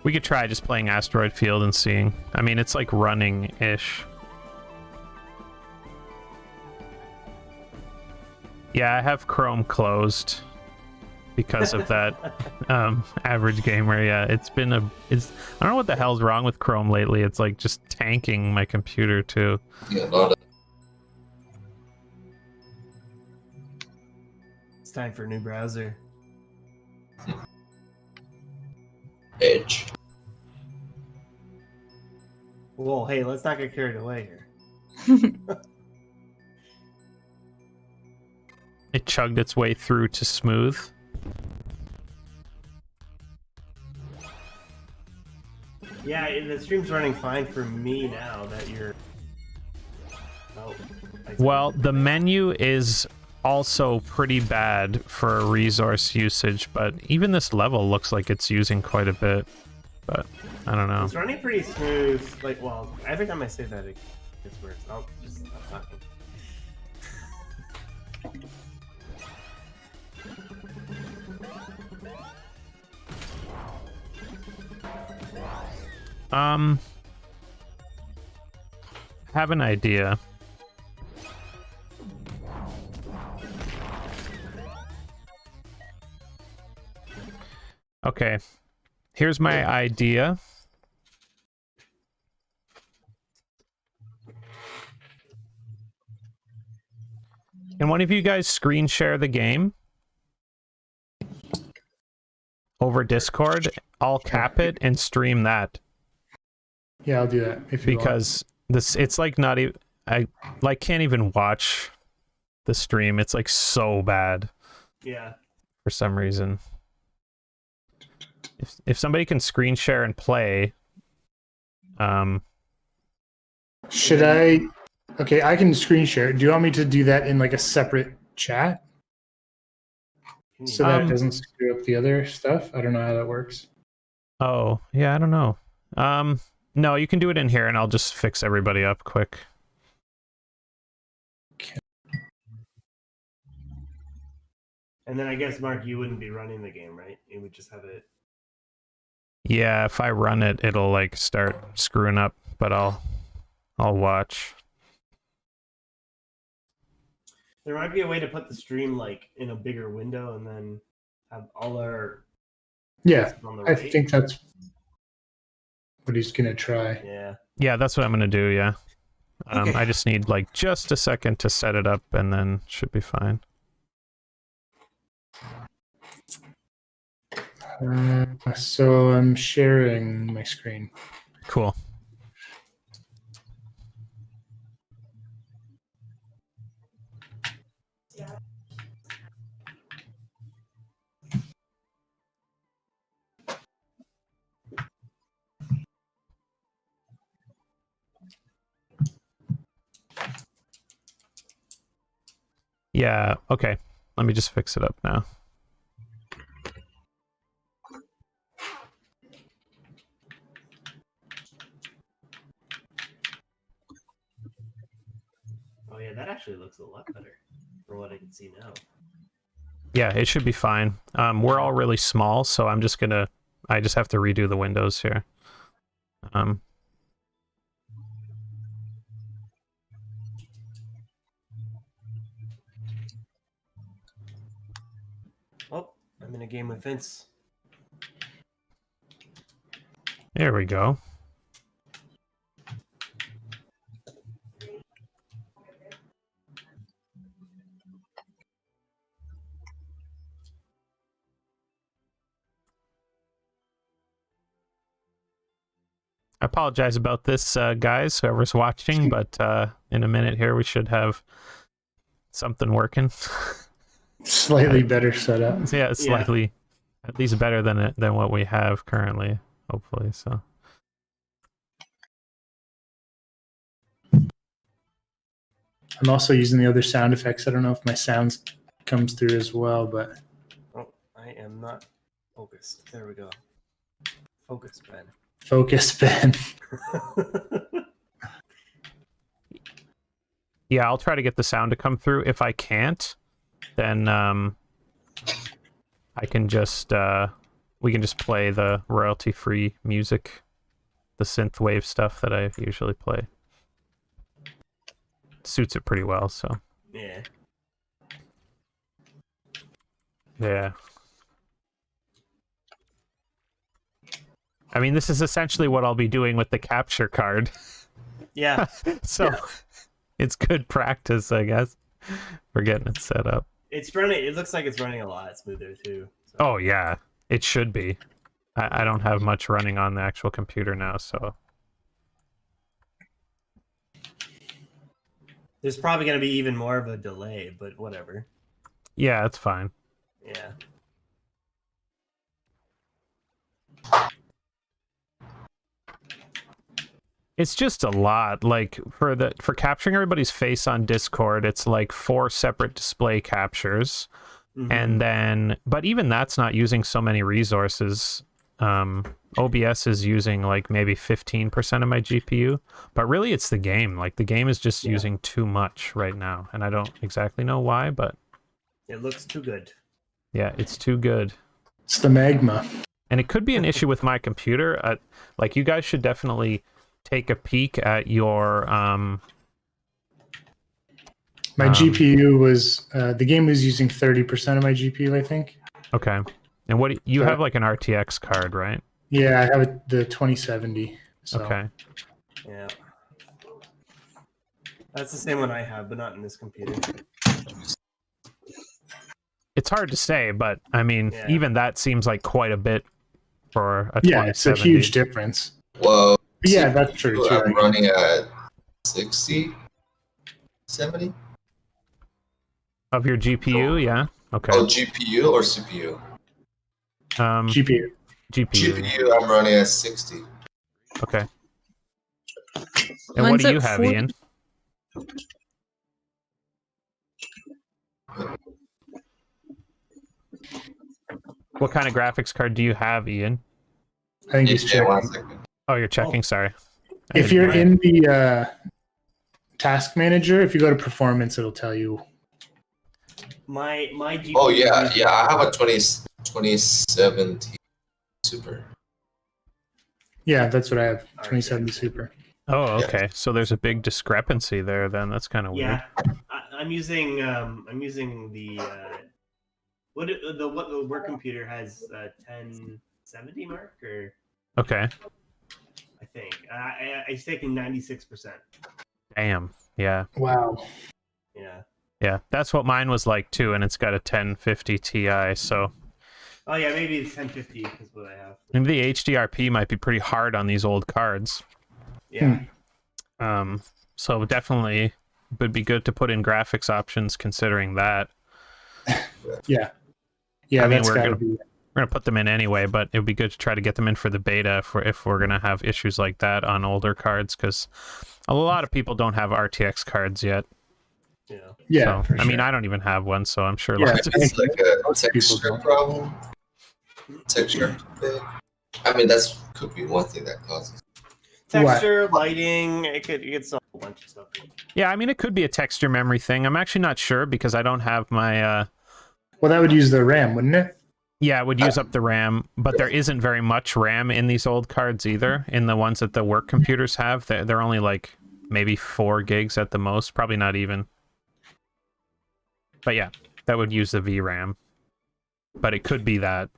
We could try just playing Asteroid Field and seeing. I mean, it's like running-ish. Yeah, I have Chrome closed because of that average gamer. Yeah, it's I don't know what the hell's wrong with Chrome lately. It's like just tanking my computer too. Yeah, not It's time for a new browser. Edge. Whoa, hey, let's not get carried away here. It chugged its way through to smooth. Yeah, the stream's running fine for me now that you're... Oh, Well, the menu is also pretty bad for resource usage, but even this level looks like it's using quite a bit. But I don't know. It's running pretty smooth. Like, well, every time I say that, it gets worse. I'll just stop talking. Have an idea. Okay, here's my idea. Can one of you guys screen share the game over Discord? I'll cap it and stream that. Yeah, I'll do that if you want. Because it's like not even, I like can't even watch the stream. It's like so bad Yeah. for some reason. If somebody can screen share and play, Should I? Okay, I can screen share. Do you want me to do that in like a separate chat so that it doesn't screw up the other stuff? I don't know how that works. oh yeah, I don't know. No, you can do it in here, and I'll just fix everybody up quick. And then I guess, Mark, you wouldn't be running the game, right? You would just have it... Yeah, if I run it, it'll like start screwing up, but I'll watch. There might be a way to put the stream, like, in a bigger window and then have all our... Yeah, on the I right. think that's what he's gonna try. Yeah. Yeah, that's what I'm gonna do. Yeah. Okay. I just need like just a second to set it up, and then should be fine. So I'm sharing my screen. Cool. Yeah, okay. Let me just fix it up now. Oh, yeah, that actually looks a lot better from what I can see now. Yeah, it should be fine. We're all really small, so I just have to redo the windows here. Oh, I'm in a game with Vince. There we go. I apologize about this, guys, whoever's watching, but in a minute here we should have something working. Slightly better setup. Yeah, slightly, at least better than what we have currently, hopefully. So. I'm also using the other sound effects. I don't know if my sounds comes through as well, but Oh, I am not focused. There we go. Focus, Ben. focus, Ben. Yeah, I'll try to get the sound to come through. If I can't, then I can just we can just play the royalty-free music, the synthwave stuff that I usually play. Suits it pretty well, so. Yeah. Yeah. I mean, this is essentially what I'll be doing with the capture card. Yeah. So it's good practice, I guess. We're getting it set up. It's running. It looks like it's running a lot smoother too. So. Oh, yeah. It should be. I don't have much running on the actual computer now, so... There's probably going to be even more of a delay, but whatever. Yeah, it's fine. Yeah. It's just a lot. Like for capturing everybody's face on Discord, it's like 4 separate display captures. Mhm. And then, but even that's not using so many resources. OBS is using like maybe 15% of my GPU, but really it's the game. Like the game is just using too much right now, and I don't exactly know why, but It looks too good. yeah, it's too good. It's the magma. And it could be an issue with my computer. Like you guys should definitely take a peek at your My GPU was the game was using 30% of my GPU, I think. Okay. And what you So- have like an RTX card, right? Yeah, I have the 2070. So. Okay. Yeah. That's the same one I have, but not in this computer. It's hard to say, but I mean, Yeah. even that seems like quite a bit for a Yeah, it's a 2070. huge difference. Well, But yeah, that's true too. I'm running at 60, 70. Of your GPU, yeah. Okay. Oh, GPU or CPU? GPU. GPU. GPU, I'm running at 60. Okay. And what Mine's do you at have, 40. Ian? What kind of graphics card do you have, Ian? I think he's Yeah, checking. 1 second. Oh, you're checking. Sorry. I If didn't you're know. in the task manager, if you go to performance, it'll tell you. My GPU. Oh, yeah, I have a 2070 Super. Yeah, that's what I have. 2070 Super. Oh, Yeah. okay. So there's a big discrepancy there. Then that's kind of weird. Yeah, I'm using the what the work computer has 1070 mark, or Okay. I think it's taking 96%. Damn. Yeah. Wow. Yeah. Yeah. That's what mine was like too, and it's got a 1050 Ti. So Oh yeah, maybe it's 1050 is what I have. maybe the HDRP might be pretty hard on these old cards. Yeah. So definitely would be good to put in graphics options considering that. Yeah. Yeah, I mean, that's we're gotta gonna- be. We're gonna put them in anyway, but it would be good to try to get them in for the beta if we're gonna have issues like that on older cards, because a lot of people don't have RTX cards yet. Yeah. Yeah, So, for I mean, sure. I don't even have one, so I'm sure Yeah, lots of Maybe it's like a Most people texture don't. problem. Texture thing. I mean, that's could be one thing that causes. Texture, lighting, it could solve a bunch of stuff. Yeah, I mean, it could be a texture memory thing. I'm actually not sure because I don't have my. Well, that would use the RAM, wouldn't it? Yeah, it would use up the RAM, but there isn't very much RAM in these old cards either. In the ones that the work computers have, they're only like maybe 4 gigs at the most, probably not even. But yeah, that would use the VRAM. But it could be that.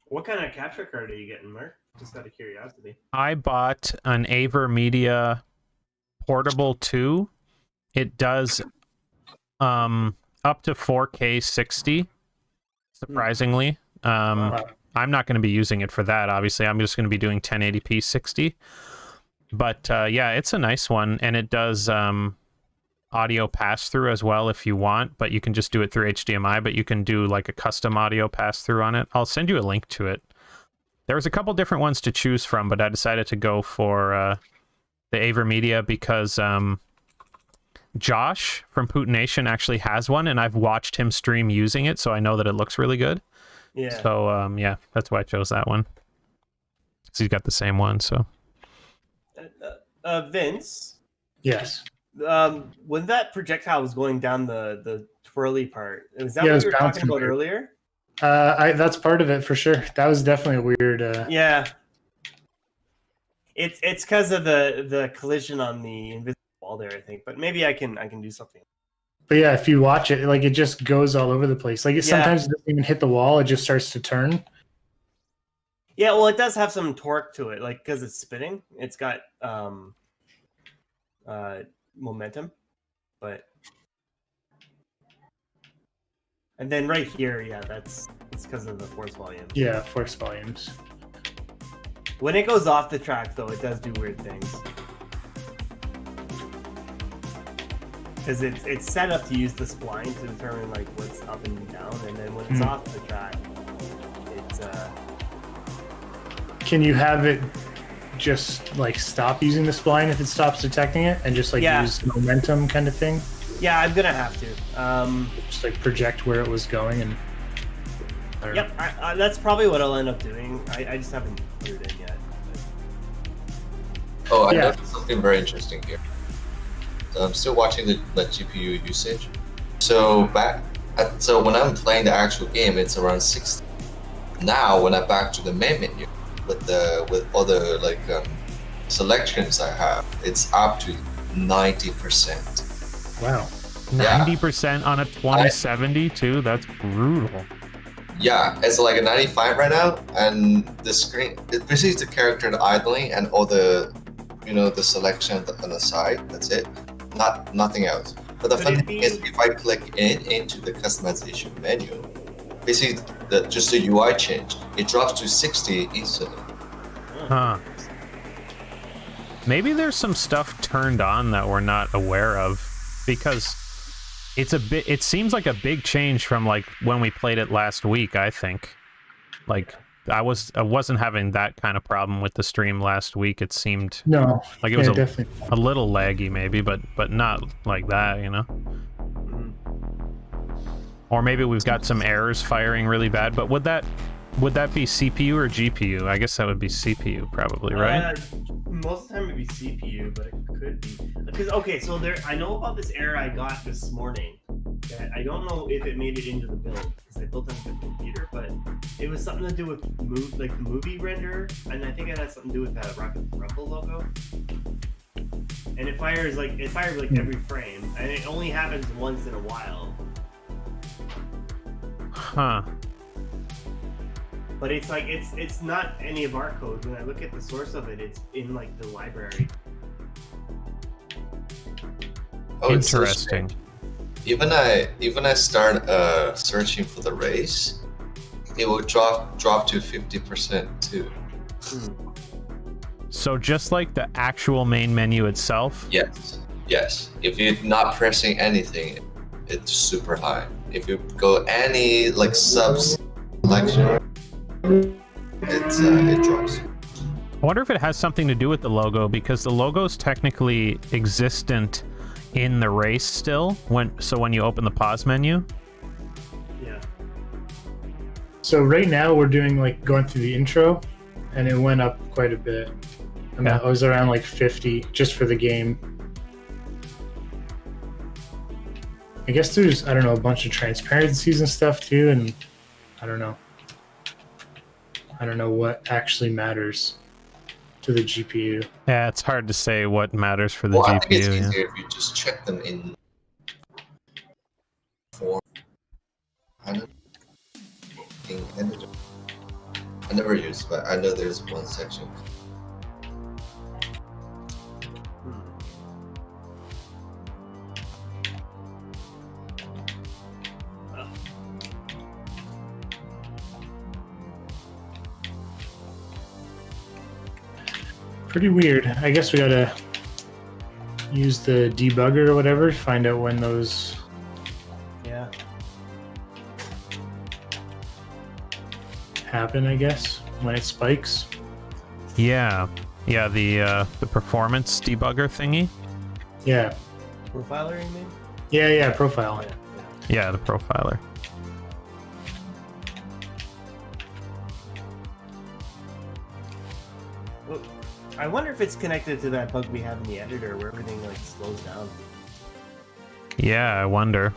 What kind of capture card are you getting, Mark? Just out of curiosity. I bought an AverMedia Portable 2. It does up to 4K 60, surprisingly. Wow. I'm not going to be using it for that, obviously. I'm just going to be doing 1080p 60. But yeah, it's a nice one, and it does audio pass-through as well if you want, but you can just do it through HDMI, but you can do like a custom audio pass-through on it. I'll send you a link to it. There was a couple different ones to choose from, but I decided to go for the AverMedia because Josh from Poot Nation actually has one, and I've watched him stream using it, so I know that it looks really good. Yeah. So yeah, that's why I chose that one. 'Cause he's got the same one, so. Vince, Yes. when that projectile was going down the twirly part, is that Yeah, it what was you were talking bouncing about weird. earlier? That's part of it for sure. That was definitely a weird. Yeah. It's because of the collision on the invisible wall there, I think. But maybe I can do something. But yeah, if you watch it, like it just goes all over the place. Like sometimes it doesn't even hit the wall; it just starts to turn. Yeah, well, it does have some torque to it, like because it's spinning. It's got momentum, but and then right here, yeah, it's because of the force volume. Yeah, force volumes. When it goes off the track, though, it does do weird things. Because it's set up to use the spline to determine like what's up and down, and then when it's off the track, it's Can you have it just like stop using the spline if it stops detecting it, and just like use momentum kind of thing? Yeah, I'm gonna have to. Just like project where it was going and. Yep, that's probably what I'll end up doing. I just haven't put it in yet. Oh, I noticed something very interesting here. So I'm still watching the GPU usage. So when I'm playing the actual game, it's around 60. Now when I'm back to the main menu with all the like selections I have, it's up to 90%. Wow. 90% on a 2070 too. That's brutal. Yeah, it's like a 95 right now, and the screen, it basically is the character idling and all the, the selection on the side. That's it, nothing else. But the funny thing is, if I click into the customization menu, basically just the UI change, it drops to 60 instantly. Huh. Maybe there's some stuff turned on that we're not aware of, because it seems like a big change from like when we played it last week. I think like I wasn't having that kind of problem with the stream last week. It seemed like it was a little laggy maybe, but not like that, or maybe we've got some errors firing really bad. But would that be CPU or GPU? I guess that would be CPU probably, right? Most of the time it'd be CPU, but it could be because so I know about this error I got this morning. That I don't know if it made it into the build because I built it on the computer, but it was something to do with the movie render, and I think it had something to do with that Rocket Rumble logo. And it fires every frame, and it only happens once in a while. Huh. But it's like it's not any of our code. When I look at the source of it, it's in like the library. Oh, interesting. Even I start searching for the race, it will drop to 50% too. So just like the actual main menu itself? Yes. If you're not pressing anything, it's super high. If you go any like selection, it drops. I wonder if it has something to do with the logo, because the logo's technically existent in the race still when you open the pause menu. Yeah. So right now we're doing like going through the intro, and it went up quite a bit. I was around like 50 just for the game. I guess there's a bunch of transparencies and stuff too, and I don't know what actually matters to the GPU. Yeah, it's hard to say what matters for the GPU. I think it's easier if you just check them in form. I never use, but I know there's one section. Pretty weird. I guess we gotta use the debugger or whatever to find out when those happen, I guess, when it spikes. Yeah, the performance debugger thingy. Yeah. Profiler, you mean? Yeah, profile. Yeah, the profiler. Well, I wonder if it's connected to that bug we have in the editor where everything like slows down. Yeah, I wonder.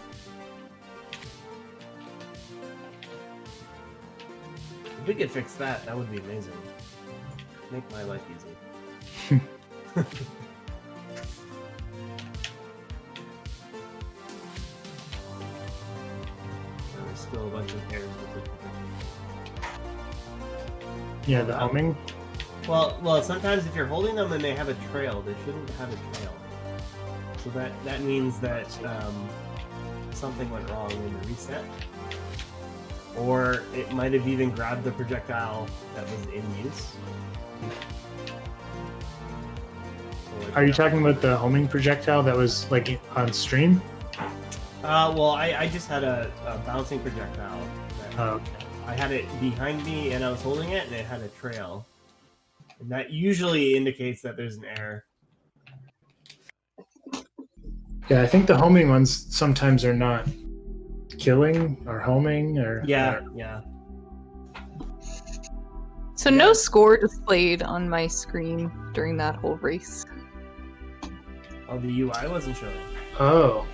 If we could fix that, that would be amazing. Make my life easy. There's still a bunch of errors with it. Yeah, the homing. Well, sometimes if you're holding them and they have a trail, they shouldn't have a trail. So that means that something went wrong in the reset, or it might have even grabbed the projectile that was in use. So, like, Are you talking about the homing projectile that was like on stream? Well, I just had a bouncing projectile. That Oh, okay. I had it behind me and I was holding it, and it had a trail. And that usually indicates that there's an error. Yeah, I think the homing ones sometimes are not killing or homing or Yeah, or- yeah. So no score displayed on my screen during that whole race. Oh, the UI wasn't showing. Oh,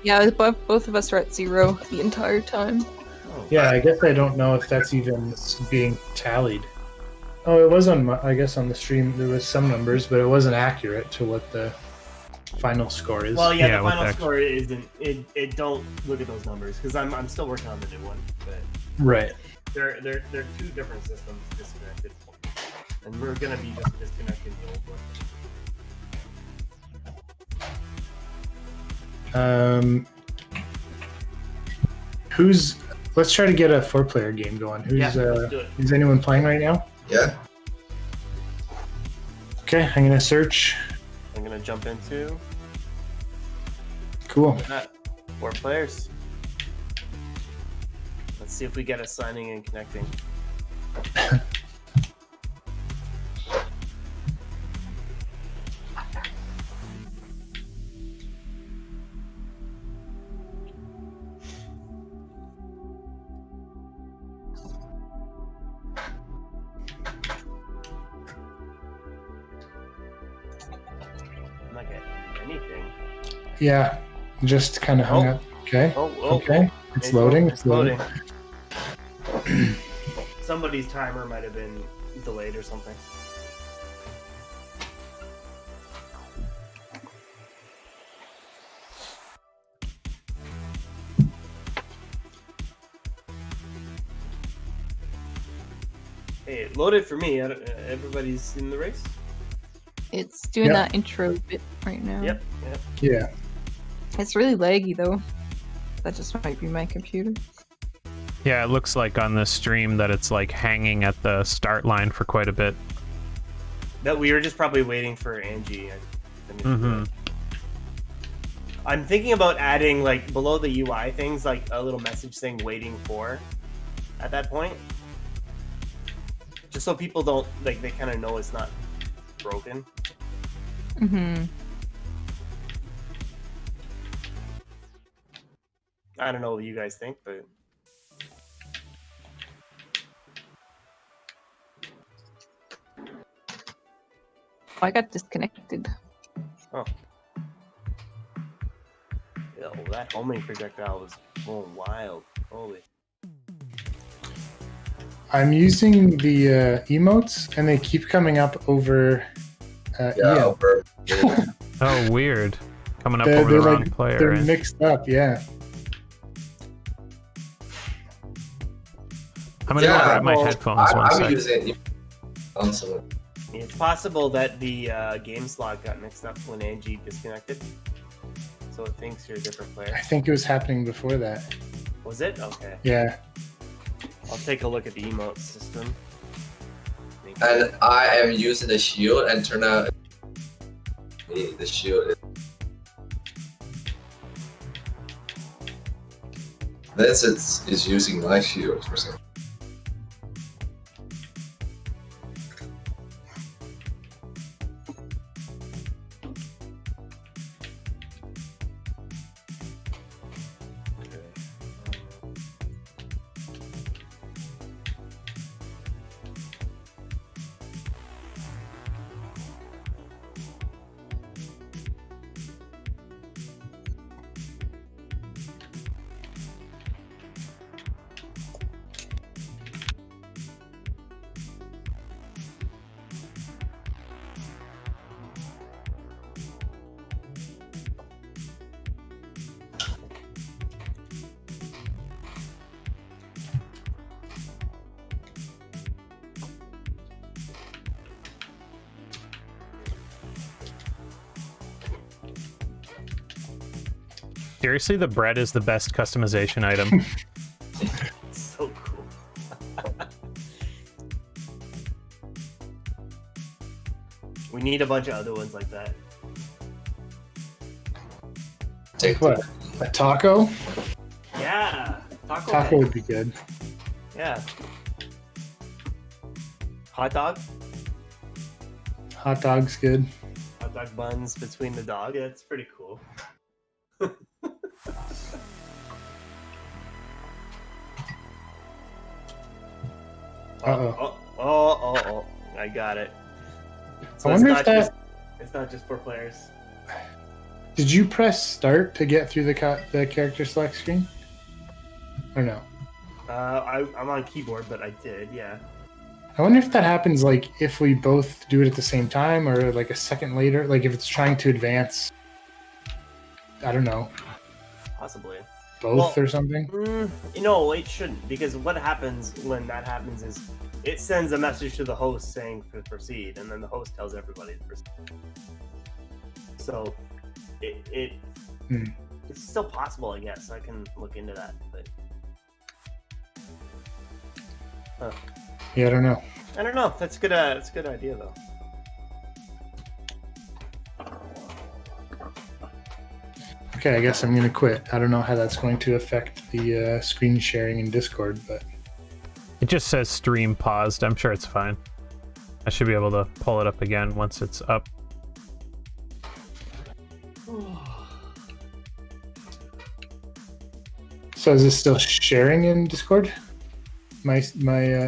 Yeah, both of us were at 0 the entire time. Oh, yeah. I guess I don't know if that's even being tallied. Oh, it was on. I guess on the stream there was some numbers, but it wasn't accurate to what the final score is. Well, yeah, Yeah, the with final X. score isn't. It don't look at those numbers because I'm still working on the new one, but Right. they're two different systems disconnected, and we're gonna be just disconnecting the old one. Who's? Let's try to get a 4-player game going. Who's? Yeah, let's do it. Is anyone playing right now? Yeah. Okay, I'm gonna search. I'm gonna jump into Cool. that. 4 players. Let's see if we get us signing and connecting. I'm not getting anything. Yeah, just kind of hung Oh. up. Okay. Oh, Okay. It's loading. It's loading. Somebody's timer might have been delayed or something. Hey, it loaded for me. Everybody's in the race? It's doing Yeah. that intro bit right now. Yep. Yeah. It's really laggy though. That just might be my computer. Yeah, it looks like on the stream that it's like hanging at the start line for quite a bit. That we were just probably waiting for Angie. Mhm. I'm thinking about adding like below the UI things, like a little message saying "waiting for" at that point, just so people don't like they kind of know it's not broken. Mm-hmm. I don't know what you guys think, but I got disconnected. oh, that homing projectile was going wild. Holy. I'm using the emotes, and they keep coming up over. Yeah. EO. Over. Oh, weird. Coming up They're- over the they're wrong like- player. They're Right? mixed up. Yeah. I'm gonna go Yeah, grab my well, headphones one I'm sec. using console. It's possible that the game slot got mixed up when Angie disconnected, so it thinks you're a different player. I think it was happening before that. Was it? Okay. Yeah. I'll take a look at the emote system. And I am using the shield and turn out the shield. This is using my shield for some. Seriously, the bread is the best customization item. It's so cool. We need a bunch of other ones like that. Take What? A taco? Yeah, taco. Taco head. would be good. Yeah. Hot dog. Hot dog's good. Hot dog buns between the dog. That's pretty cool. Uh-oh. Oh! I got it. So I wonder it's if not that... just, it's not just for players. Did you press start to get through the character select screen? Or no? I'm on keyboard, but I did. Yeah. I wonder if that happens like if we both do it at the same time or like a second later, like if it's trying to advance, I don't know, Possibly. both Well, or something. No, it shouldn't, because what happens when that happens is it sends a message to the host saying to proceed, and then the host tells everybody to proceed. So it's still possible, I guess. I can look into that, but Yeah, I don't know. I don't know. That's good. That's a good idea, though. Okay, I guess I'm gonna quit. I don't know how that's going to affect the screen sharing in Discord, but It just says stream paused. I'm sure it's fine. I should be able to pull it up again once it's up. so is this still sharing in Discord? My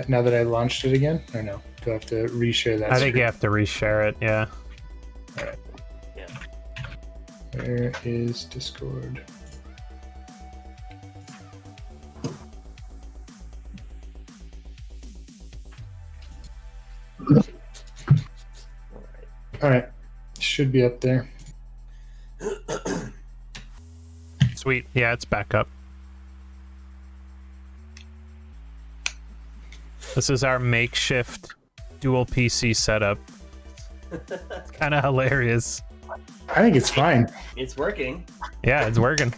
now that I launched it again, or no? Do I have to reshare that? I think screen? you have to reshare it. Yeah. Yeah. Where is Discord? All right, should be up there. Sweet. Yeah, it's back up. This is our makeshift dual PC setup. It's kind of hilarious. I think it's fine. It's working. Yeah, it's working.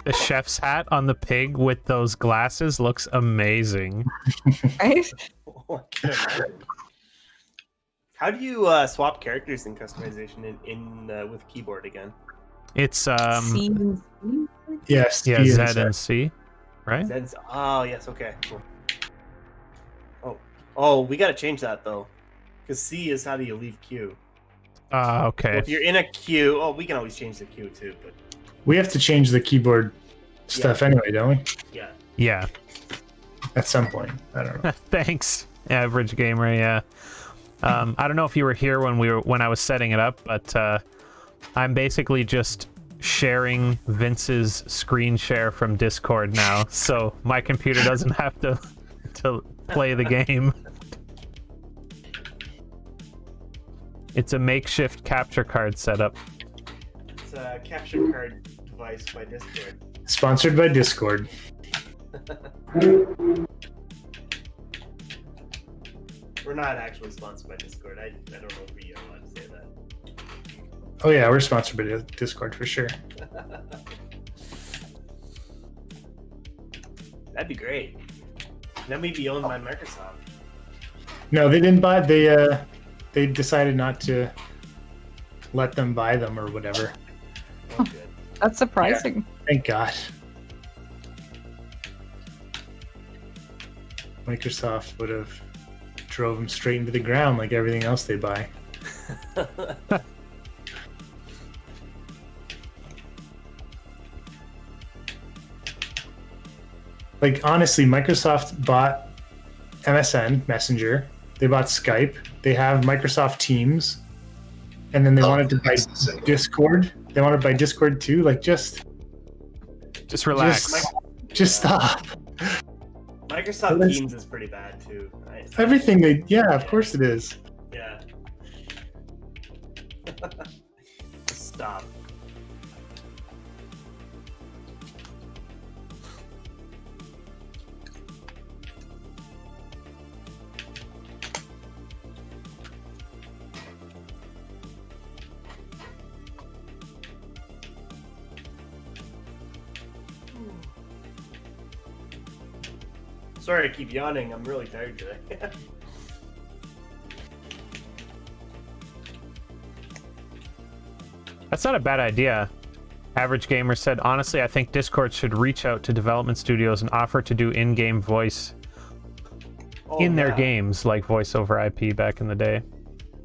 The chef's hat on the pig with those glasses looks amazing. Right? How do you swap characters in customization in with keyboard again? It's C and C? Yes. yeah, he Z is. and C, right? Zed's, oh yes, okay, cool. Oh, we gotta change that though, because C is how do you leave queue. So Okay. if you're in a queue, we can always change the queue too, but We have to change the keyboard stuff anyway, don't we? yeah. Yeah. At some point. I don't know. Thanks, average gamer. Yeah. I don't know if you were here when I was setting it up, but I'm basically just sharing Vince's screen share from Discord now, so my computer doesn't have to play the game. It's a makeshift capture card setup. It's a capture card device by Discord. Sponsored by Discord. We're not actually sponsored by Discord. I don't know if we are allowed to say that. Oh yeah, we're sponsored by Discord for sure. That'd be great. Then we'd be owned by Microsoft. No, they didn't buy. They decided not to let them buy them or whatever. Oh, good. That's surprising. Thank God. Microsoft would have drove them straight into the ground like everything else they buy. Like honestly, Microsoft bought MSN Messenger. They bought Skype. They have Microsoft Teams, and then they wanted to buy Discord. They wanted to buy Discord too. Like just Relax. just stop. Microsoft Let's- Teams is pretty bad too. Right? Everything they, yeah, of course it is. Yeah. Stop. Sorry, I keep yawning. I'm really tired today. That's not a bad idea. Average Gamer said, honestly, I think Discord should reach out to development studios and offer to do in-game voice in their games, like voice over IP back in the day.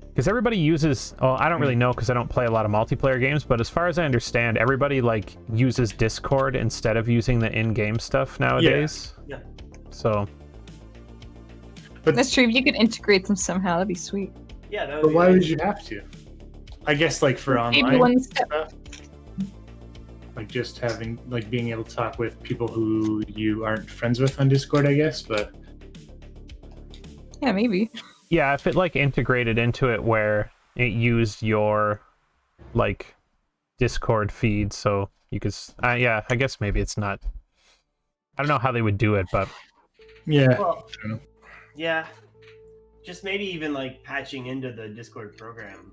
Because everybody uses, well, I don't really know because I don't play a lot of multiplayer games, but as far as I understand, everybody like uses Discord instead of using the in-game stuff nowadays. Yeah. So. But That's true. If you could integrate them somehow, that'd be sweet. Yeah, that would But be why nice. would you have to? I guess like for Maybe online one step. stuff, like just having like being able to talk with people who you aren't friends with on Discord, I guess. But Yeah, maybe. Yeah, if it like integrated into it where it used your like Discord feed, so you could. Yeah, I guess maybe it's not. I don't know how they would do it, but yeah, Well, I don't know. yeah. Just maybe even like patching into the Discord program.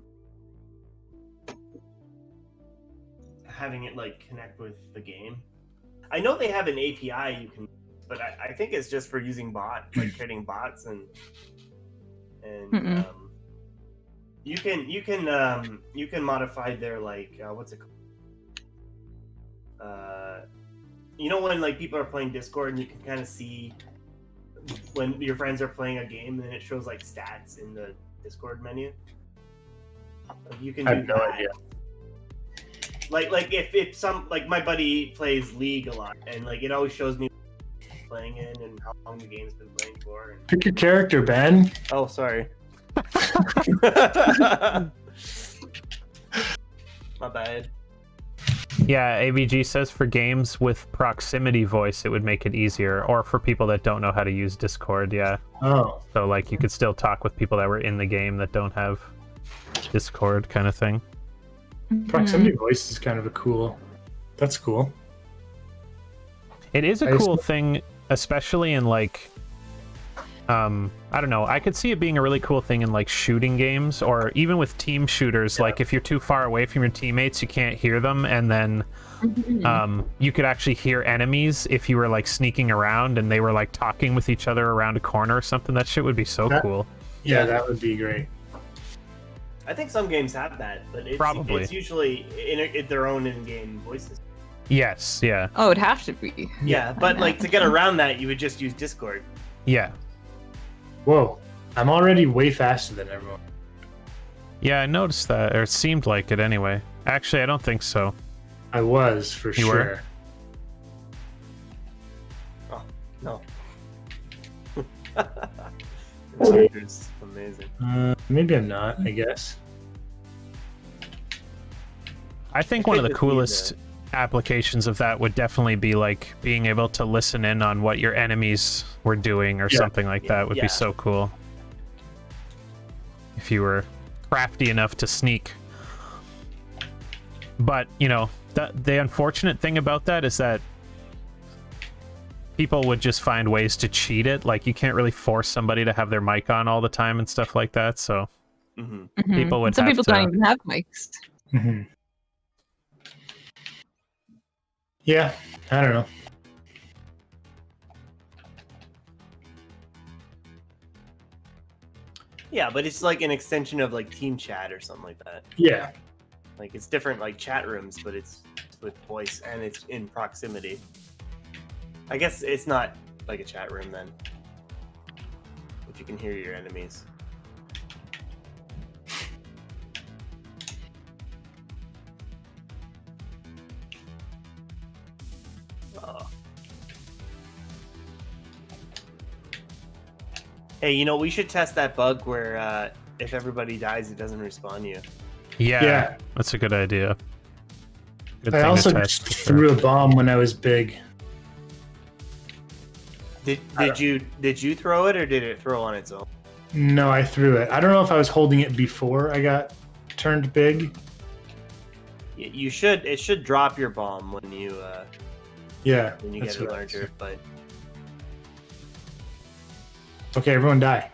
Having it like connect with the game. I know they have an API you can, but I think it's just for using like creating bots and Mm-mm. you can modify their like what's it called? You know when like people are playing Discord and you can kind of see when your friends are playing a game and it shows like stats in the Discord menu. Like, you can I do have no that. idea. Like if some like my buddy plays League a lot and like it always shows me playing in and how long the game's been playing for. And... Pick your character, Ben. Oh, sorry. My bad. yeah, AVG says for games with proximity voice, it would make it easier, or for people that don't know how to use Discord. Yeah, Oh, so like you could still talk with people that were in the game that don't have Discord, kind of thing. proximity voice is kind of a cool. That's cool. It is a I cool thing, especially in like, I don't know. I could see it being a really cool thing in like shooting games, or even with team shooters. Yeah. Like if you're too far away from your teammates, you can't hear them, and then you could actually hear enemies if you were like sneaking around and they were like talking with each other around a corner or something. That shit would be so That- cool. Yeah, that would be great. I think some games have that, but Probably. it's usually in their own in-game voices. Yes, yeah, Oh, it'd have to be. Yeah, but like to get around that, you would just use Discord. yeah. Whoa, I'm already way faster than everyone. Yeah, I noticed that, or it seemed like it anyway. Actually, I don't think so. I was for You sure. were? Oh no. It's amazing. Maybe I'm not. I guess. I think I one of think the it's neat, coolest applications of that would definitely be like being able to listen in on what your enemies were doing or Yeah. something like that would Yeah. be so cool. If you were crafty enough to sneak. But, you know, the unfortunate thing about that is that people would just find ways to cheat it. Like you can't really force somebody to have their mic on all the time and stuff like that. So Mm-hmm. Mhm. People would Some have people to- don't even have mics. Hmm. Yeah, I don't know. Yeah, but it's like an extension of like team chat or something like that. Yeah, Like it's different like chat rooms, but it's with voice and it's in proximity. I guess it's not like a chat room then. If you can hear your enemies. Oh. Hey, you know, we should test that bug where if everybody dies, it doesn't respawn you. yeah, that's a good idea. Good I thing also to test. just for sure. threw a bomb when I was big. Did you throw it or did it throw on its own? No, I threw it. I don't know if I was holding it before I got turned big. You should. It should drop your bomb when you Yeah, get that's it what I larger. said. But Okay, everyone die.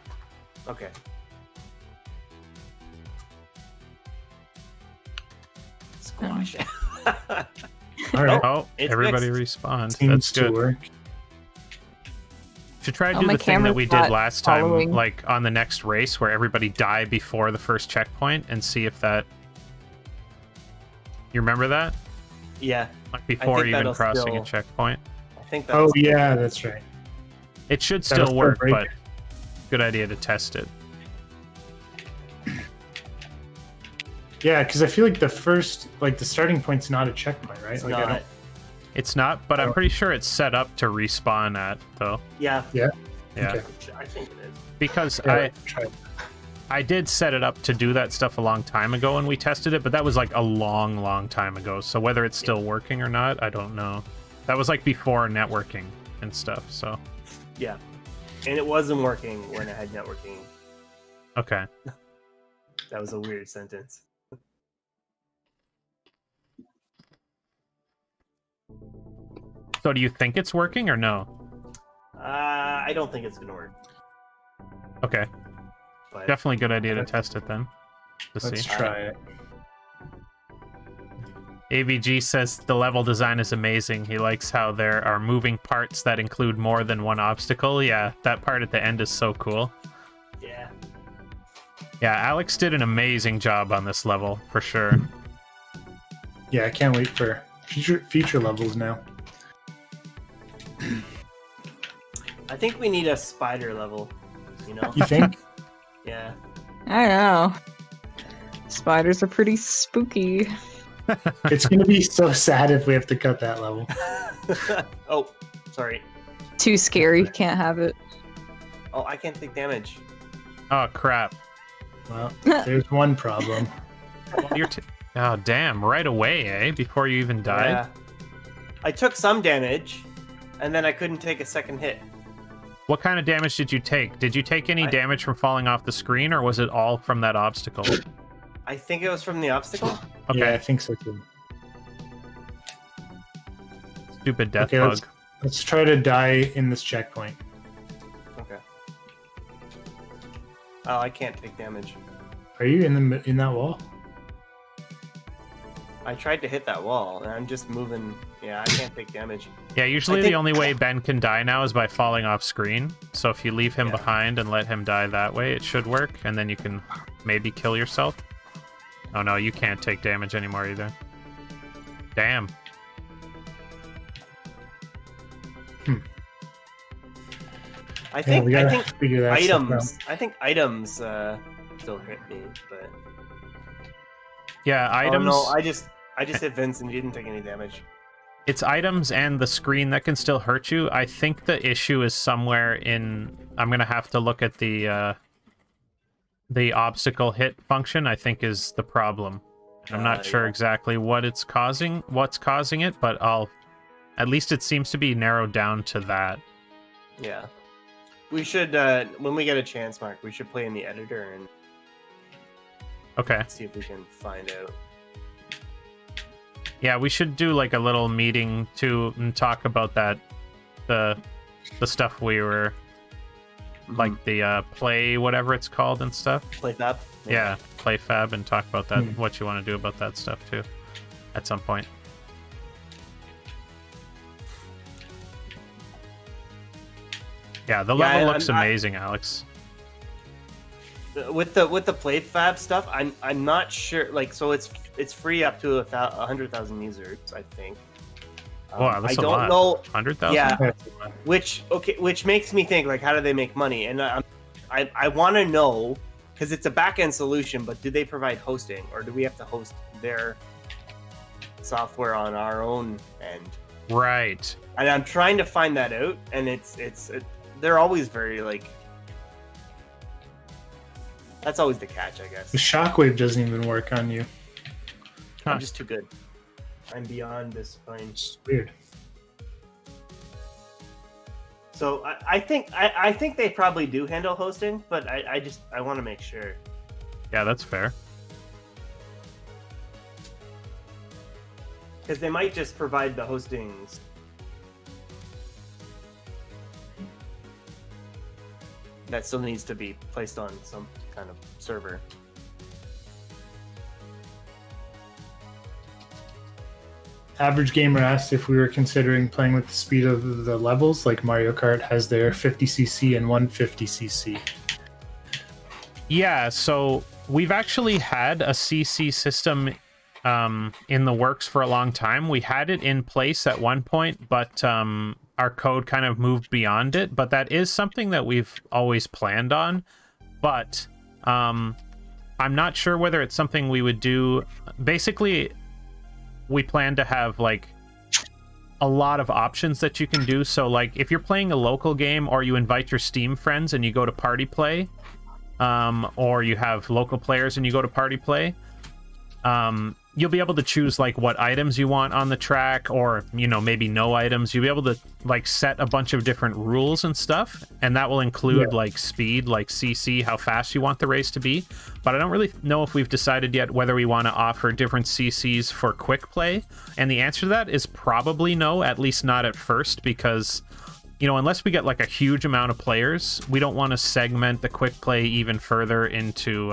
okay. Squash it. All right, Oh, It's everybody fixed. respawned. seems That's to good. work. Should try to Oh, do my the thing that we did camera's not last time, following. like on the next race, where everybody die before the first checkpoint, and see if that. You remember that? Yeah, Like before think even that'll crossing still- a checkpoint. I think that's Oh yeah, that's right. It should That'll still work, break but it. good idea to test it. Yeah, because I feel like the starting point's not a checkpoint, right? it's Like I not. don't. It's not, but I'm pretty sure it's set up to respawn at though. Yeah, Yeah, Okay. I think it is. because Yeah, try it. I did set it up to do that stuff a long time ago when we tested it, but that was like a long time ago. So whether it's still working or not, I don't know. That was like before networking and stuff. So Yeah, and it wasn't working when I had networking. okay, That was a weird sentence. so do you think it's working or no? I don't think it's gonna work. Okay, But definitely good idea to test it then. To Let's see. try it. AVG says the level design is amazing. He likes how there are moving parts that include more than one obstacle. Yeah, that part at the end is so cool. yeah, Yeah, Alex did an amazing job on this level, for sure. Yeah, I can't wait for future levels now. I think we need a spider level. You know? You think? Yeah. I know. Spiders are pretty spooky. It's gonna be so sad if we have to cut that level. Oh, sorry. Too scary. Can't have it. Oh, I can't take damage. Oh crap! Well, there's one problem. You're oh damn! Right away, eh? Before you even died. Yeah. I took some damage, and then I couldn't take a second hit. What kind of damage did you take? Did you take any I- damage from falling off the screen, or was it all from that obstacle? I think it was from the obstacle. Okay, Yeah, I think so too. stupid death Okay, bug. let's try to die in this checkpoint. Okay. Oh, I can't take damage. Are you in that wall? I tried to hit that wall, and I'm just moving. Yeah, I can't take damage. Yeah, usually I the think- only way Ben can die now is by falling off screen. So if you leave him Yeah. behind and let him die that way, it should work, and then you can maybe kill yourself. Oh no, you can't take damage anymore either. Damn. I Yeah, think we I gotta think figure that stuff out. items still hit me, but Yeah, items. Oh no, I just hit Vince and he didn't take any damage. It's items and the screen that can still hurt you. I think the issue is somewhere in. I'm gonna have to look at the obstacle hit function. I think is the problem. I'm not sure Yeah. exactly what's causing it, but at least it seems to be narrowed down to that. Yeah. We should when we get a chance, Mark, we should play in the editor and Okay. see if we can find out. Yeah, we should do like a little meeting too and talk about that, the stuff we were like the play whatever it's called and stuff. Play that. Yeah, play fab and talk about that. Hmm. What you want to do about that stuff too, at some point. Yeah, the level looks amazing, Alex. With the play fab stuff, I'm not sure. Like, so it's free up to 100,000 users, I think. Wow, that's I a don't lot. know. 100,000. Yeah, which makes me think like, how do they make money? And I want to know because it's a back end solution, but do they provide hosting or do we have to host their software on our own end? Right. And I'm trying to find that out, and they're always very like. That's always the catch, I guess. The shockwave doesn't even work on you. I'm just too good. I'm beyond this point. It's weird. So I think they probably do handle hosting, but I want to make sure. Yeah, that's fair. Because they might just provide the hostings. That still needs to be placed on some kind of server. Average Gamer asked if we were considering playing with the speed of the levels, like Mario Kart has their 50cc and 150cc. Yeah, so we've actually had a CC system in the works for a long time. We had it in place at one point, but our code kind of moved beyond it. But that is something that we've always planned on. But I'm not sure whether it's something we would do. Basically, we plan to have like a lot of options that you can do. So like if you're playing a local game or you invite your Steam friends and you go to party play, or you have local players and you go to party play, you'll be able to choose like what items you want on the track, or maybe no items. You'll be able to like set a bunch of different rules and stuff, and that will include like speed, like CC, how fast you want the race to be. But I don't really know if we've decided yet whether we want to offer different CCs for quick play, and the answer to that is probably no, at least not at first, because unless we get like a huge amount of players, we don't want to segment the quick play even further into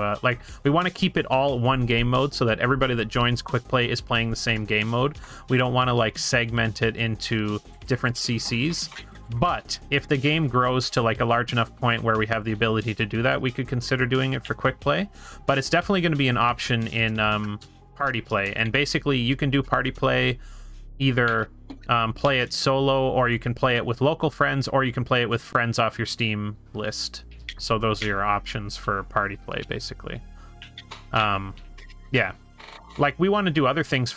we want to keep it all one game mode so that everybody that joins quick play is playing the same game mode. We don't want to like segment it into different CCs. But if the game grows to like a large enough point where we have the ability to do that, we could consider doing it for quick play. But it's definitely going to be an option in party play. And basically you can do party play either play it solo, or you can play it with local friends, or you can play it with friends off your Steam list. So those are your options for party play, basically. Yeah, like we want to do other things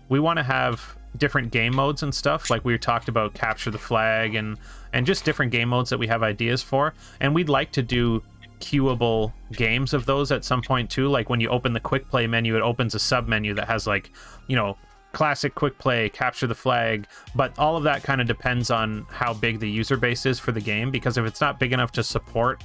we want to have different game modes and stuff, like we talked about capture the flag and just different game modes that we have ideas for, and we'd like to do queuable games of those at some point too. Like when you open the quick play menu, it opens a sub menu that has like classic quick play, capture the flag, but all of that kind of depends on how big the user base is for the game, because if it's not big enough to support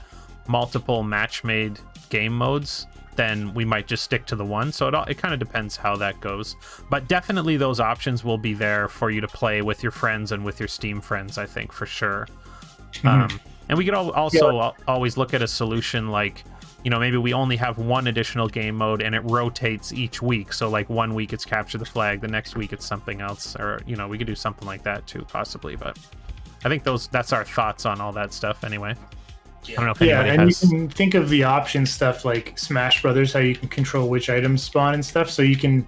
multiple match-made game modes, then we might just stick to the one. So it kind of depends how that goes, but definitely those options will be there for you to play with your friends and with your Steam friends, I think, for sure. And we could also always look at a solution like maybe we only have one additional game mode and it rotates each week. So like 1 week it's capture the flag, the next week it's something else, or we could do something like that too, possibly. But I think that's our thoughts on all that stuff anyway. I don't know if anybody has... you can think of the option stuff like Smash Brothers, how you can control which items spawn and stuff, so you can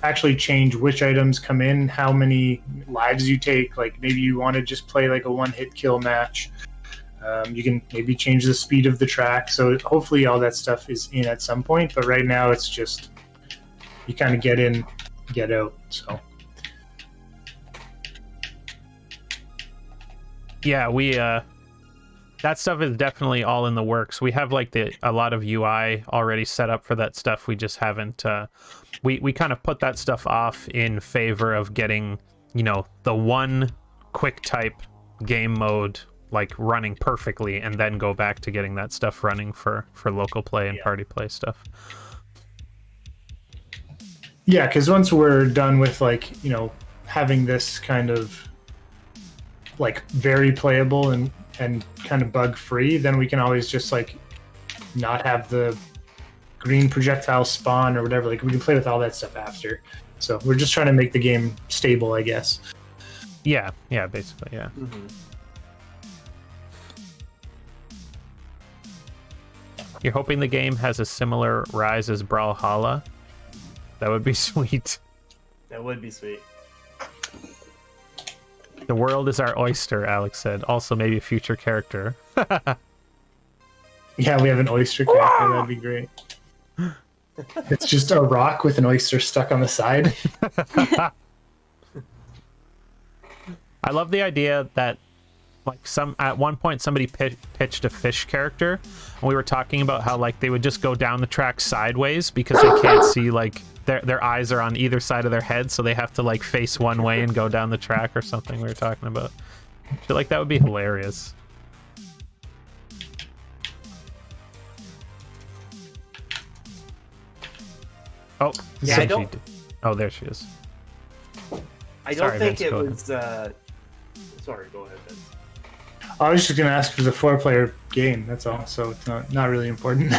actually change which items come in, how many lives you take. Like maybe you want to just play like a one-hit kill match. You can maybe change the speed of the track. So hopefully all that stuff is in at some point. But right now it's just you kind of get in, get out. So yeah, we that stuff is definitely all in the works. We have like a lot of UI already set up for that stuff. We just haven't. We kind of put that stuff off in favor of getting the one quick type game mode like running perfectly, and then go back to getting that stuff running for local play and party play stuff. Yeah, because once we're done with like having this kind of like very playable and kind of bug free, then we can always just like not have the green projectile spawn or whatever. Like we can play with all that stuff after. So we're just trying to make the game stable, I guess. Yeah, basically, yeah. Mm-hmm. You're hoping the game has a similar rise as Brawlhalla? That would be sweet. That would be sweet. The world is our oyster, Alex said. Also, maybe a future character. Yeah, we have an oyster character. That'd be great. It's just a rock with an oyster stuck on the side. I love the idea that like at one point somebody pitched a fish character, and we were talking about how like they would just go down the track sideways because they can't see, like their eyes are on either side of their head, so they have to like face one way and go down the track or something. We were talking about. I feel like that would be hilarious. Oh yeah, I don't. Oh, there she is. I don't think Vince, it was. Sorry, go ahead, Vince. I was just going to ask if it was a 4-player game, that's all. So it's not really important.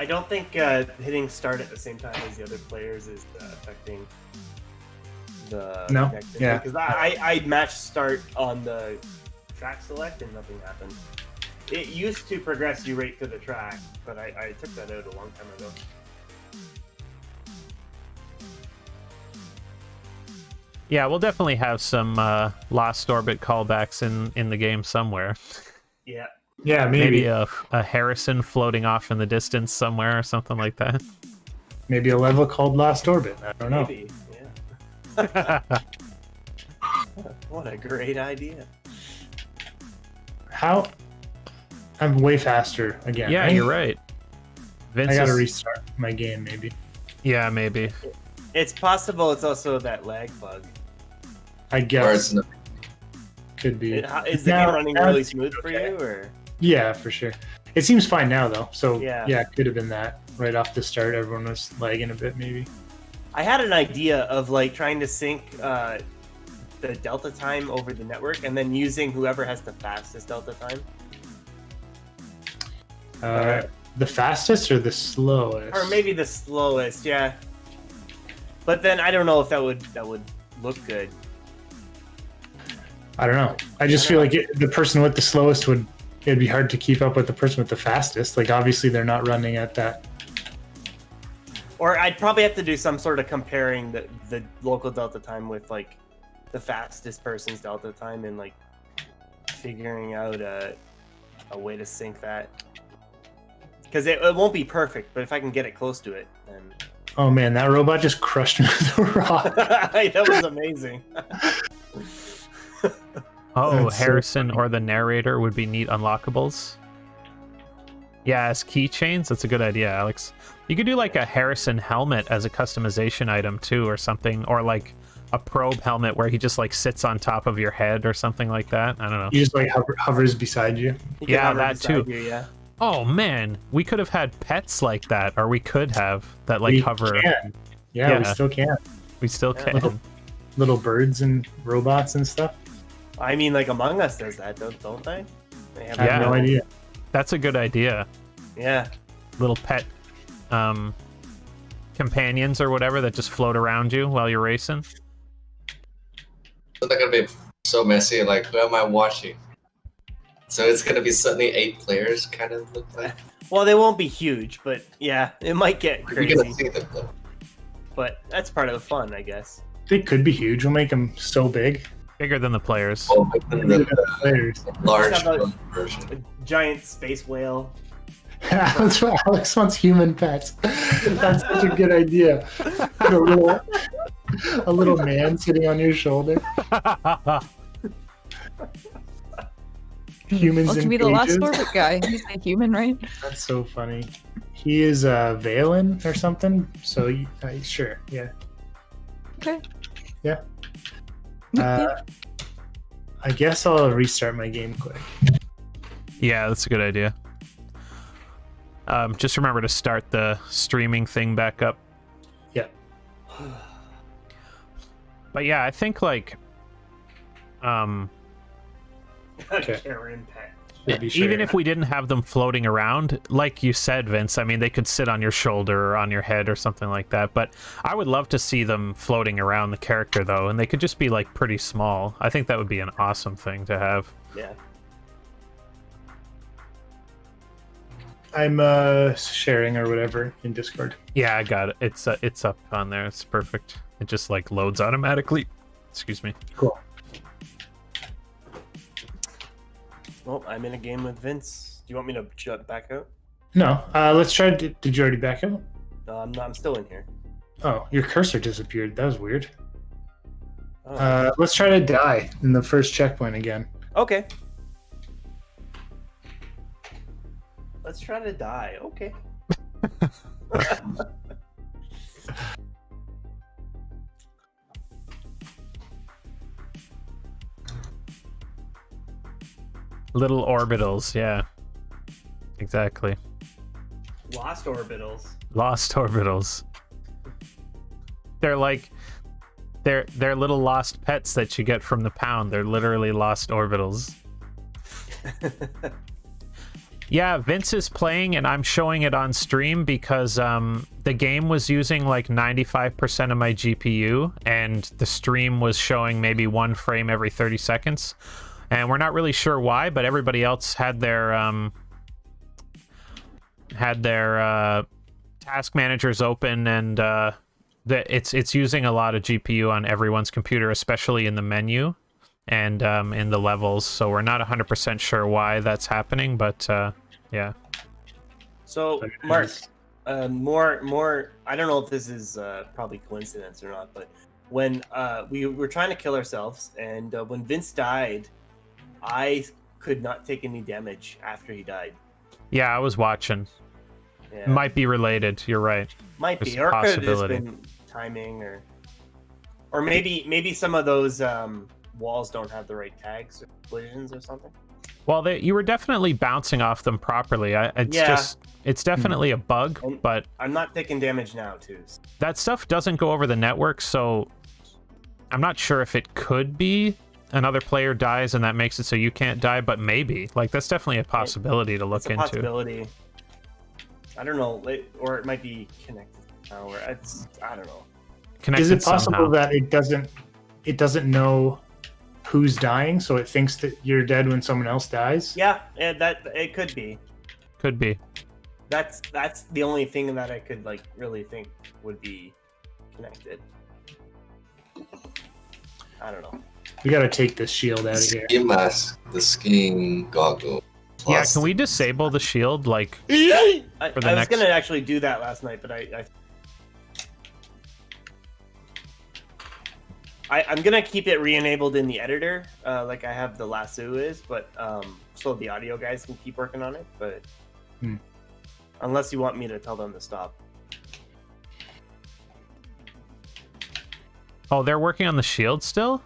I don't think hitting start at the same time as the other players is affecting the No? connection. Yeah. Because I matched start on the track select and nothing happened. It used to progress you right to the track, but I took that out a long time ago. Yeah, we'll definitely have some Lost Orbit callbacks in the game somewhere. Yeah. Yeah, Maybe maybe. a Harrison floating off in the distance somewhere or something like that. Maybe a level called Lost Orbit. I don't know. Maybe. Yeah. What a great idea. How? I'm way faster again. Yeah, you're right. Vince I gotta is- restart my game, maybe. Yeah, maybe. It's possible it's also that lag bug. I Or it's guess not. could be. Is the Now- game running now really it's smooth for okay. you, or? Yeah, for sure. It seems fine now, though. So Yeah. yeah, it could have been that right off the start. Everyone was lagging a bit, maybe. I had an idea of like trying to sync the delta time over the network and then using whoever has the fastest delta time. The fastest or the slowest? Or maybe the slowest, yeah. But then I don't know if that would look good. I don't know. I just feel like the person with the slowest it'd be hard to keep up with the person with the fastest. Like obviously they're not running at that. Or I'd probably have to do some sort of comparing the local delta time with like the fastest person's delta time and like figuring out a way to sync that. Because it won't be perfect, but if I can get it close to it, then Oh man, that robot just crushed me with a rock. that was amazing. Oh, That's so Harrison funny. or the narrator would be neat unlockables. Yeah, as keychains, that's a good idea, Alex. You could do like a Harrison helmet as a customization item too, or something, or like a probe helmet where he just like sits on top of your head or something like that. I don't know. He just like hovers beside you. You can Yeah, hover that beside too. you, yeah. Oh man, we could have had pets like that, or we could have that like We hover. can. Yeah, we Yeah. still can. We still Yeah. can. Little birds and robots and stuff. I mean, like Among Us does that, don't they? They have I have Yeah. no idea. That's a good idea. Yeah. Little pet companions or whatever that just float around you while you're racing. So they're gonna be so messy. Like, who am I watching? So it's gonna be suddenly 8 players, kind of look like. Well, they won't be huge, but yeah, it might get You're gonna crazy. see them though. But that's part of the fun, I guess. They could be huge. We'll make them so big. Bigger than the players. Oh, make them Bigger than the the players. large Just have version. A giant space whale. Alex wants human pets. That's such a good idea. A little man sitting on your shoulder. Humans Well, it in can be the Lost cages. Orbit guy. He's a human, right? That's so funny. He is Valen or something. So sure, yeah. Okay. Yeah. I guess I'll restart my game quick. Yeah, that's a good idea. Just remember to start the streaming thing back up. Yeah. But yeah, I think like Okay. Karen pet. Should be sure. even if we didn't have them floating around, like you said, Vince, I mean, they could sit on your shoulder or on your head or something like that. But I would love to see them floating around the character, though, and they could just be, like, pretty small. I think that would be an awesome thing to have. Yeah. I'm sharing or whatever in Discord. Yeah, I got it. It's up on there. It's perfect. It just, like, loads automatically. Excuse me. Cool. Well, I'm in a game with Vince. Do you want me to jump back out? No, let's try. Did you already back out? No, I'm not. I'm still in here. Oh, your cursor disappeared. That was weird. Oh. Let's try to die in the first checkpoint again. Okay. Let's try to die. Okay. Little orbitals, yeah. Exactly. Lost orbitals. Lost orbitals. They're like they're little lost pets that you get from the pound. They're literally lost orbitals. Yeah, Vince is playing and I'm showing it on stream because the game was using like 95% of my GPU and the stream was showing maybe 1 frame every 30 seconds. And we're not really sure why, but everybody else had their task managers open, and it's using a lot of GPU on everyone's computer, especially in the menu and in the levels. So we're not 100% sure why that's happening, but yeah. So, Mark, more. I don't know if this is probably coincidence or not, but when we were trying to kill ourselves, and when Vince died, I could not take any damage after he died. Yeah, I was watching. Yeah. Might be related. You're right. Might There's be, a or could have just possibility. been timing, or maybe some of those walls don't have the right tags or collisions or something. Well, you were definitely bouncing off them properly. It's definitely a bug, And but I'm not taking damage now too. that stuff doesn't go over the network, so I'm not sure if it could be another player dies and that makes it so you can't die, but maybe. Like, that's definitely a possibility to look It's a into. possibility. I don't know, or it might be connected now, or I don't know. Connected Is it possible somehow. that it doesn't know who's dying, so it thinks that you're dead when someone else dies? Yeah, that it could be. Could be. That's the only thing that I could like really think would be connected. I don't know. We gotta take this shield out of here. Ski mask, the skiing goggle. Yeah, plus can we disable the shield? Like, I For the was next- gonna actually do that last night, but I'm gonna keep it re-enabled in the editor, like I have the lasso is, but so the audio guys can keep working on it. But unless you want me to tell them to stop. oh, they're working on the shield still?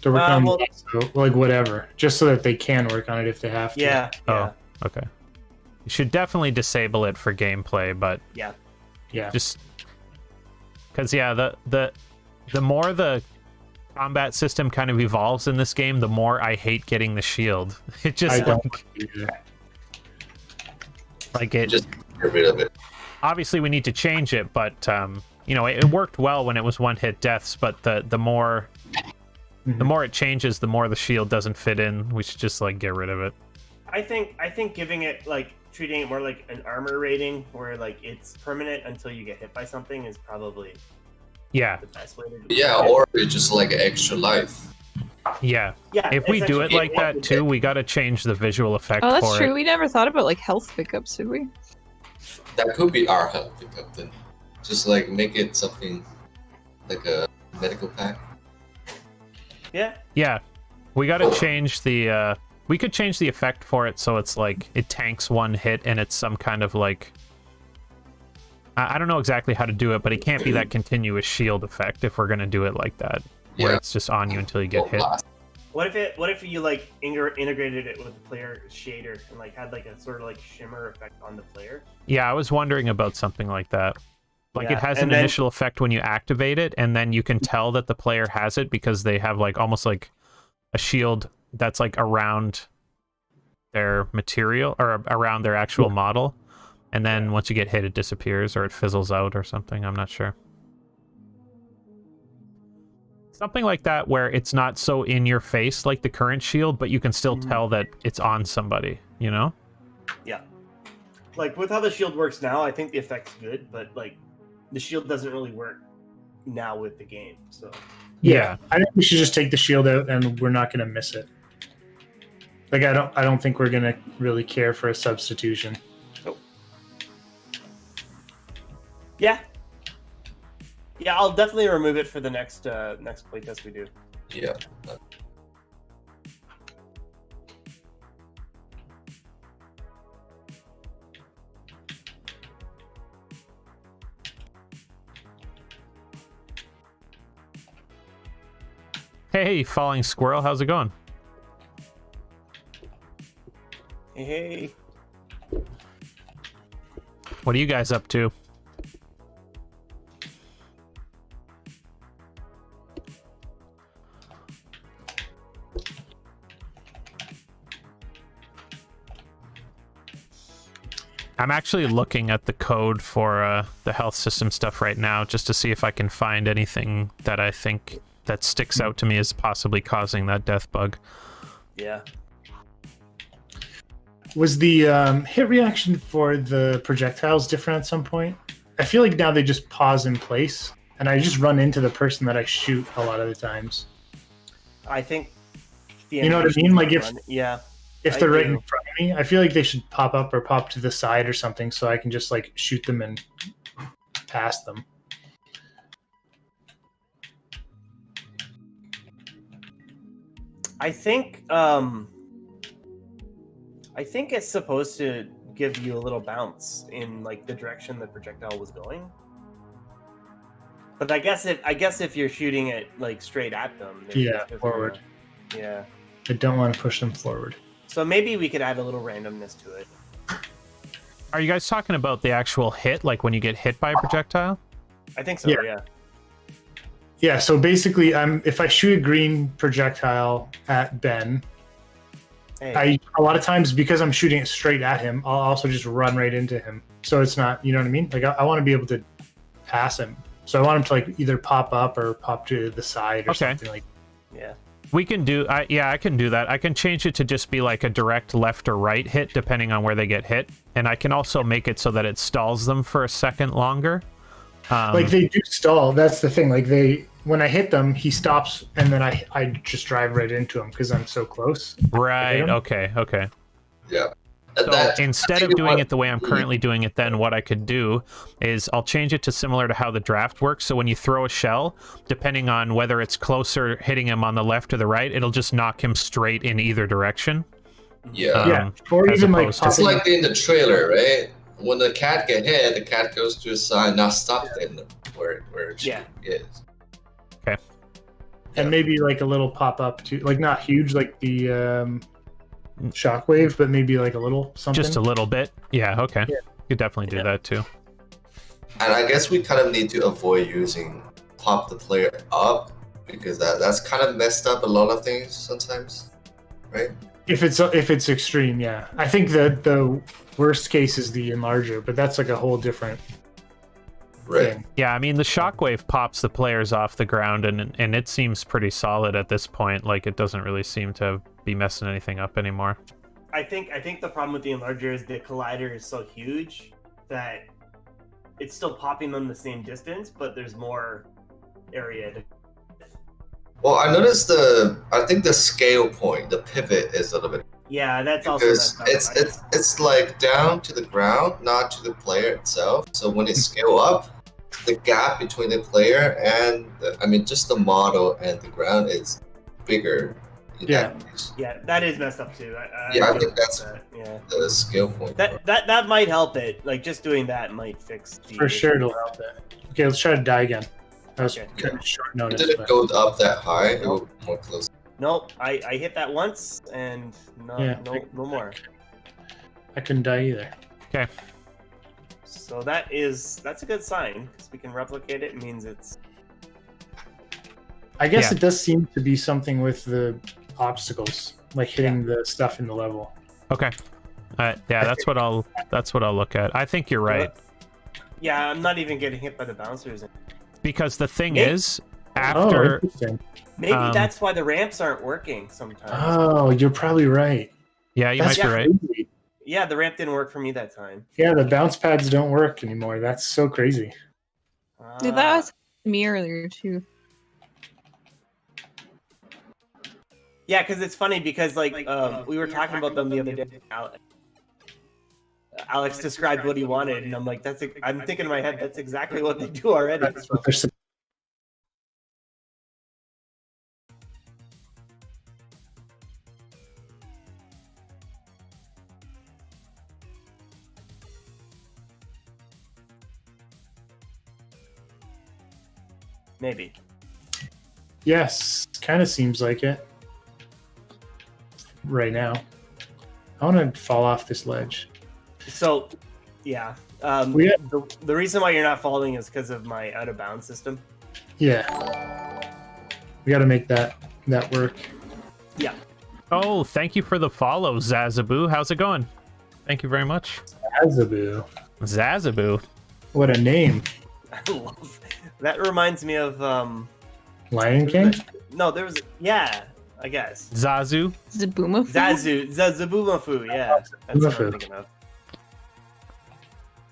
They're working on well- so, like whatever, just so that they can work on it if they have to. Yeah. Oh, okay. You should definitely disable it for gameplay, but Yeah. Yeah. just because the more the combat system kind of evolves in this game, the more I hate getting the shield. It just I don't like, do that. like it. just get rid of it. Obviously, we need to change it, but you know, it worked well when it was one hit deaths. But the more it changes, the more the shield doesn't fit in. We should just like get rid of it. I think giving it like treating it more like an armor rating, where like it's permanent until you get hit by something, is probably Yeah, the best way to do Yeah, it. or it's just like extra life. yeah. Yeah, If we it's do it actually- like that too, we got to change the visual effect Oh, that's for true. it. We never thought about like health pickups, did we? That could be our help pickup then. Just like make it something like a medical pack. Yeah, Yeah, we got to change the. We could change the effect for it so it's like it tanks one hit and it's some kind of like. I don't know exactly how to do it, but it can't be that continuous shield effect if we're gonna do it like that, where Yeah. it's just on you until you get hit. What if you like integrated it with the player shader and like had like a sort of like shimmer effect on the player? Yeah, I was wondering about something like that. Like Yeah, it has and an then- initial effect when you activate it, and then you can tell that the player has it because they have like almost like a shield that's like around their material or around their actual model. And then once you get hit, it disappears or it fizzles out or something. I'm not sure. Something like that where it's not so in your face like the current shield, but you can still tell that it's on somebody, you know? Yeah. Like with how the shield works now, I think the effect's good, but like the shield doesn't really work now with the game. So Yeah, I think we should just take the shield out, and we're not gonna miss it. Like I don't think we're gonna really care for a substitution. yeah, I'll definitely remove it for the next playtest we do. Yeah. Hey, Falling Squirrel, how's it going? Hey. What are you guys up to? I'm actually looking at the code for the health system stuff right now just to see if I can find anything that I think that sticks out to me as possibly causing that death bug. Yeah. Was the hit reaction for the projectiles different at some point? I feel like now they just pause in place, and I just run into the person that I shoot a lot of the times. I think the You know what I mean? Like if I they're right do. in front of me, I feel like they should pop up or pop to the side or something so I can just like shoot them and pass them. I think it's supposed to give you a little bounce in like the direction the projectile was going. But I guess if you're shooting it like straight at them, Yeah, they're forward. Yeah. I don't want to push them forward. So maybe we could add a little randomness to it. Are you guys talking about the actual hit, like when you get hit by a projectile? I think so. Yeah. Yeah. Yeah, so basically, if I shoot a green projectile at Ben, Hey. a lot of times because I'm shooting it straight at him, I'll also just run right into him. So it's not, you know what I mean? Like I want to be able to pass him. So I want him to like either pop up or pop to the side or something like. Yeah. We can do, I can do that. I can change it to just be like a direct left or right hit, depending on where they get hit. And I can also make it so that it stalls them for a second longer. Like they do stall. That's the thing. Like when I hit them, he stops, and then I just drive right into him because I'm so close. Right. him. Okay. Yeah. And So that- instead of doing it the way I'm currently doing it, then what I could do is I'll change it to similar to how the draft works. So when you throw a shell, depending on whether it's closer hitting him on the left or the right, it'll just knock him straight in either direction. Yeah. Yeah, or as even like opposed to- It's popping. like in the trailer, right? When the cat get hit, the cat goes to the side, not stopped in where it Yeah. is. And maybe like a little pop up too, like not huge like the shockwave, but maybe like a little something. Just a little bit. Yeah, okay. Yeah. You could definitely do that too. And I guess we kind of need to avoid using pop the player up because that's kind of messed up a lot of things sometimes, right? If it's extreme, yeah. I think the worst case is the enlarger, but that's like a whole different Right. thing. Yeah, I mean the shockwave pops the players off the ground, and it seems pretty solid at this point. Like it doesn't really seem to be messing anything up anymore. I think the problem with the enlarger is the collider is so huge that it's still popping them the same distance, but there's more area to. Well, I noticed I think the scale point, the pivot is a little bit Yeah, that's also because messed up. it's like down to the ground, not to the player itself. So when it scale up, the gap between the player and just the model and the ground is bigger. in Yeah. that case. Yeah, that is messed up too. I agree think with that's- that. Yeah. The scale point. That might help it. Like just doing that might fix the For sure, issue. it'll help it. Okay, let's try to die again. That was Okay. kind of short It notice. didn't But go up that high. It was more close. Nope, I hit that once and Yeah. no more. I couldn't die either. Okay. So that's a good sign because we can replicate it. It means it's I guess Yeah. it does seem to be something with the obstacles, like hitting the stuff in the level. Okay. Yeah, that's what I'll look at. I think you're right. yeah. I'm not even getting hit by the bouncers. Because the thing Maybe- is, Oh, after interesting. Maybe Um, that's why the ramps aren't working sometimes. Oh, you're probably right. yeah, you That's might be right. crazy. Yeah, the ramp didn't work for me that time. Yeah, the bounce pads don't work anymore. That's so crazy. Dude, that was me earlier too. Yeah, because it's funny because we were talking about them the other day. Alex described what he wanted, and I'm like, I'm thinking in my head, that's exactly what they do already. That's what they're supposed. Maybe. Yes, kind of seems like it. Right now, I want to fall off this ledge. So, yeah. We had- The reason why you're not falling is because of my out of bounds system. Yeah, we got to make that work. Yeah. Oh, thank you for the follow, Zazaboo. How's it going? Thank you very much. Zazaboo. Zazaboo. What a name. I love that. Reminds me of Lion King? No, there was I guess Zazu. Zaboomafoo? Zabumafu. Yeah, that's what I'm thinking of.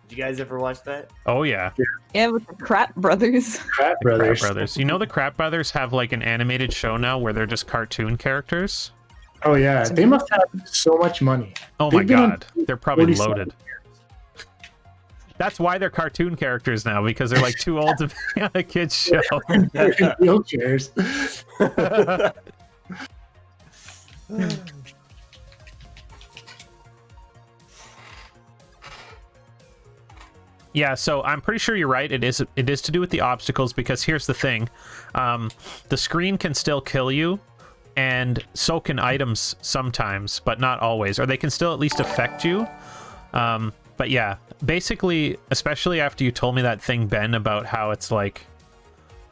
Did you guys ever watch that? Oh yeah. Yeah, with the Crap Brothers. Crap Crap Brothers. Brothers. You know the Crap Brothers have like an animated show now where they're just cartoon characters. Oh yeah, they must have so much money. Oh my They've been on god, they're probably 47 loaded. That's why they're cartoon characters now, because they're like too old to be on a kid's show. They're in wheelchairs. Yeah, so I'm pretty sure you're right. It is to do with the obstacles, because here's the thing. The screen can still kill you, and so can items sometimes, but not always. Or they can still at least affect you. But yeah, basically, especially after you told me that thing, Ben, about how it's like,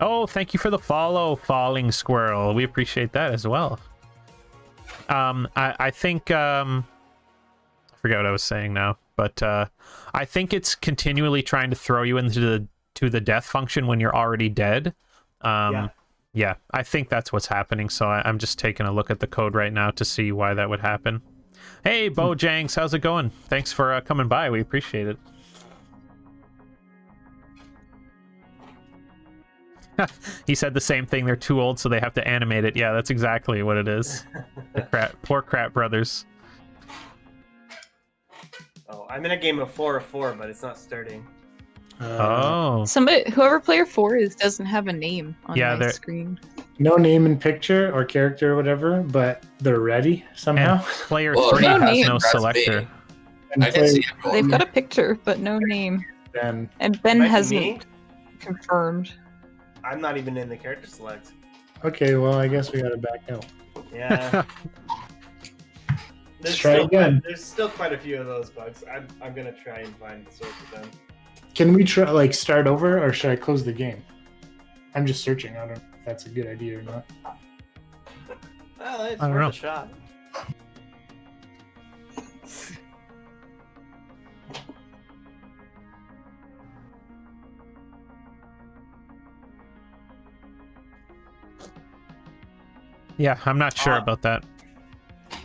oh, thank you for the follow, Falling Squirrel. We appreciate that as well. I think... I forget what I was saying now, but I think it's continually trying to throw you into the death function when you're already dead. Yeah, I think that's what's happening. So I'm just taking a look at the code right now to see why that would happen. Hey, Bojanks, how's it going? Thanks for coming by. We appreciate it. He said the same thing. They're too old, so they have to animate it. Yeah, that's exactly what it is. Poor Crap Brothers. Oh, I'm in a game of 4 of 4, but it's not starting. Whoever player 4 is doesn't have a name on my screen. No name and picture or character or whatever, but they're ready somehow. And player 3 no has name. no selector. I can see it. They've got a picture, but no name. Ben. And Ben Might be hasn't me. confirmed. I'm not even in the character select. Okay, well, I guess we gotta back out. Yeah. Let's try again. There's still quite a few of those bugs. I'm gonna try and find the source of them. Can we try start over, or should I close the game? I'm just searching. I don't know if that's a good idea or not. Well, it's I don't worth know. a shot. Yeah, I'm not sure about that.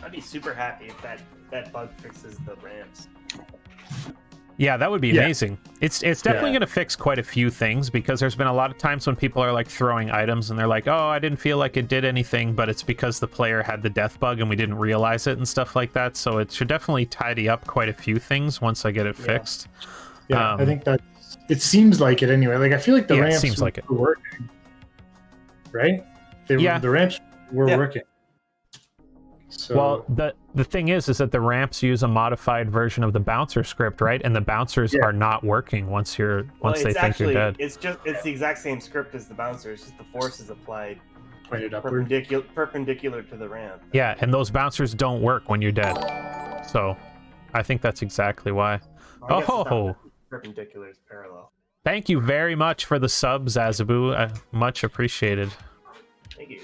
I'd be super happy if that bug fixes the ramps. Yeah, that would be amazing. It's definitely going to fix quite a few things, because there's been a lot of times when people are like throwing items and they're like, oh, I didn't feel like it did anything, but it's because the player had the death bug and we didn't realize it and stuff like that. So it should definitely tidy up quite a few things once I get it fixed. Yeah, I think that it seems like it anyway. Like I feel like the ramps seems like it. were working, right? The ramps were working. So, well, the thing is that the ramps use a modified version of the bouncer script, right? And the bouncers are not working once they think you're dead. It's the exact same script as the bouncer. It's just the force is applied pointed upward, perpendicular to the ramp. Yeah, and those bouncers don't work when you're dead. So, I think that's exactly why. I guess it's not perpendicular is parallel. Thank you very much for the subs, Azabu. Much appreciated. Thank you.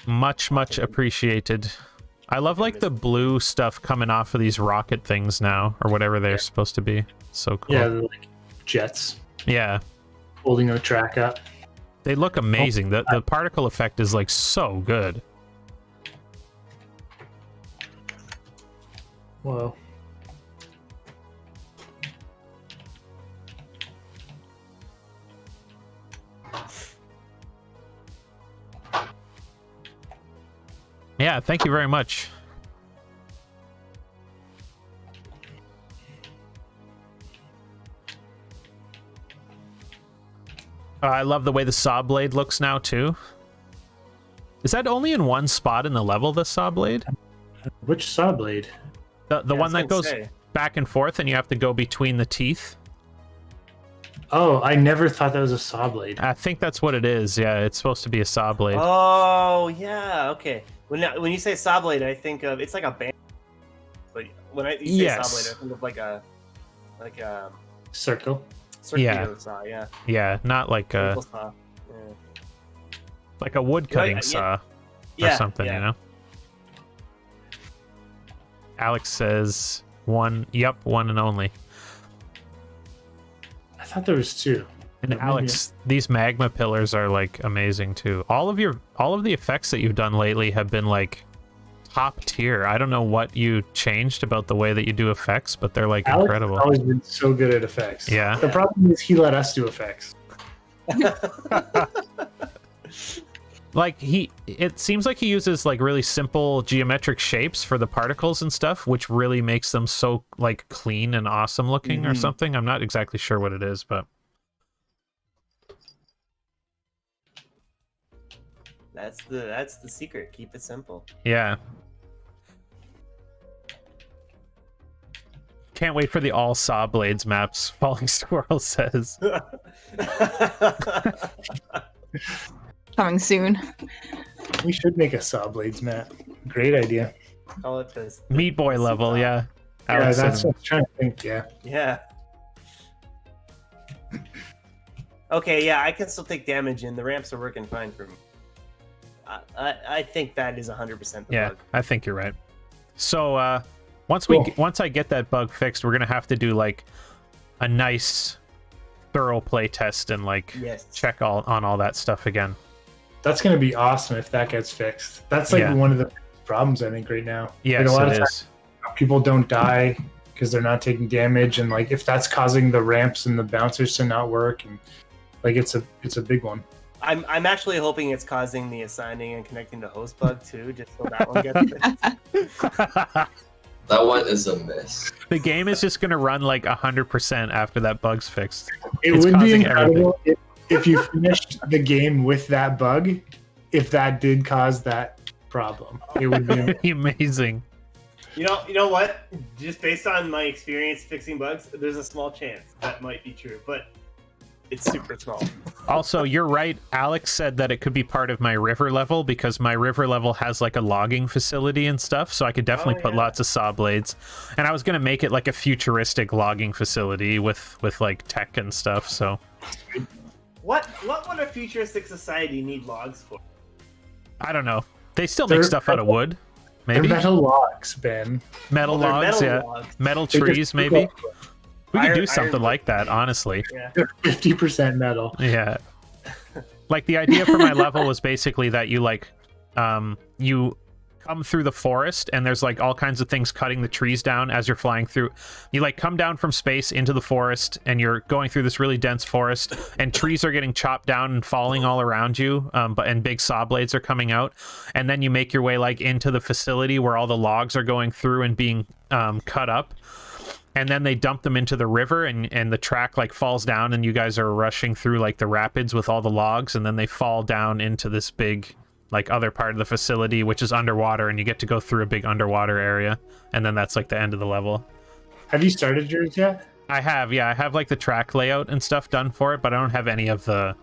Much appreciated. I love like the blue stuff coming off of these rocket things now, or whatever they're supposed to be. So cool. Yeah, they're like jets. Yeah. Holding the track up. They look amazing. The particle effect is like so good. Whoa. Yeah, thank you very much. I love the way the saw blade looks now too. Is that only in one spot in the level, the saw blade? Which saw blade? The one that goes back and forth and you have to go between the teeth? Oh, I never thought that was a saw blade. I think that's what it is. Yeah, it's supposed to be a saw blade. Oh, yeah, okay. When you say saw blade, I think of it's like a band. But when you say saw blade, I think of like a circle. Circular saw, yeah. Yeah, not like a saw. Yeah. Like a wood cutting saw or something, you know. Alex says one. Yep, one and only. I thought there was two. And Maybe- Alex, these magma pillars are like amazing too. All of the effects that you've done lately have been like top tier. I don't know what you changed about the way that you do effects, but they're like Alex incredible. has always been so good at effects. Yeah. The problem is he let us do effects. Like it seems like he uses like really simple geometric shapes for the particles and stuff, which really makes them so like clean and awesome looking or something. I'm not exactly sure what it is, but That's the secret. Keep it simple. yeah. Can't wait for the all saw blades maps. Falling Squirrel says. Coming soon. We should make a saw blades map. Great idea. Call it the Meat Boy level, yeah. Yeah, Alex that's said- what I'm trying to think. Yeah. Yeah. Okay, yeah, I can still take damage, and the ramps are working fine for me. I think that is 100% the yeah, bug. I think you're right. So once I get that bug fixed, we're gonna have to do like a nice thorough play test and like Yes. check on all that stuff again. That's going to be awesome if that gets fixed. That's like Yeah. one of the problems I think right now. Yes, like a lot it of is. times people don't die because they're not taking damage, and like if that's causing the ramps and the bouncers to not work, and like it's a big one. I'm actually hoping it's causing the assigning and connecting to host bug too, just so that one gets fixed. That one is a miss. The game is just gonna run like 100% after that bug's fixed. It It's would be causing incredible if you finished the game with that bug, if that did cause that problem. It would be Amazing. You know what? Just based on my experience fixing bugs, there's a small chance that might be true, but it's super small. Also, you're right. Alex said that it could be part of my river level because my river level has like a logging facility and stuff, so I could definitely put yeah. lots of saw blades. And I was gonna make it like a futuristic logging facility with like tech and stuff. So What would a futuristic society need logs for? I don't know. They still make They're stuff out of wood, they're maybe metal logs, Ben. metal Well, they're logs, metal yeah, logs. metal They just trees, maybe. We could do Iron- something iron- like that, honestly. They're 50% metal. Yeah. Like the idea for my level was basically that you like you come through the forest and there's like all kinds of things cutting the trees down as you're flying through. You like come down from space into the forest and you're going through this really dense forest and trees are getting chopped down and falling all around you, and big saw blades are coming out, and then you make your way like into the facility where all the logs are going through and being cut up. And then they dump them into the river, and the track like falls down, and you guys are rushing through like the rapids with all the logs, and then they fall down into this big like other part of the facility, which is underwater, and you get to go through a big underwater area, and then that's like the end of the level. Have you started yours yet? I have like the track layout and stuff done for it, but I don't have any of the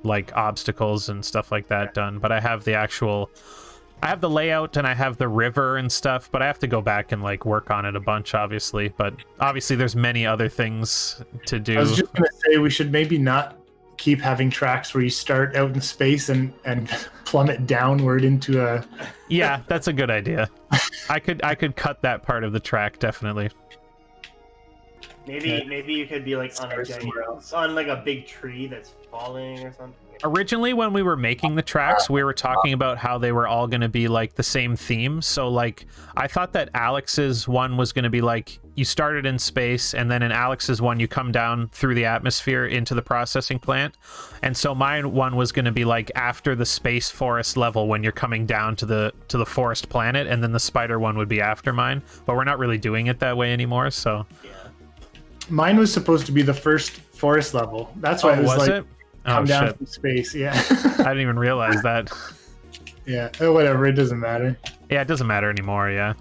like obstacles and stuff like that done. But I have the layout and I have the river and stuff, but I have to go back and like work on it a bunch, obviously. But obviously there's many other things to do. I was just gonna say we should maybe not keep having tracks where you start out in space and plummet downward into a. Yeah, that's a good idea. I could cut that part of the track, definitely. Maybe you could be like on a Start giant, somewhere else. on like a big tree that's falling or something. Originally, when we were making the tracks, we were talking about how they were all going to be like the same theme. So like, I thought that Alex's one was going to be like, you started in space, and then in Alex's one, you come down through the atmosphere into the processing plant. And so my one was going to be like after the space forest level when you're coming down to the forest planet, and then the spider one would be after mine. But we're not really doing it that way anymore, so. Yeah. Mine was supposed to be the first forest level. That's why it was like it? Oh, come down shit. from space. Yeah. I didn't even realize that. Yeah. Oh, whatever. It doesn't matter. Yeah, it doesn't matter anymore, yeah.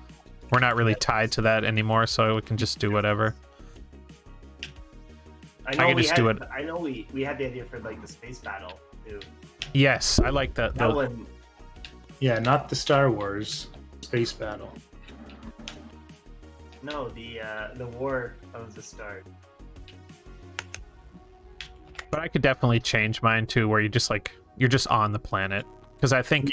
We're not really tied to that anymore, so we can just do whatever. I can just do it. I know we had the idea for like the space battle too. Yes, I like that. That one. Yeah, not the Star Wars space battle. No, the war of the start. But I could definitely change mine too, where you're just on the planet. Because I think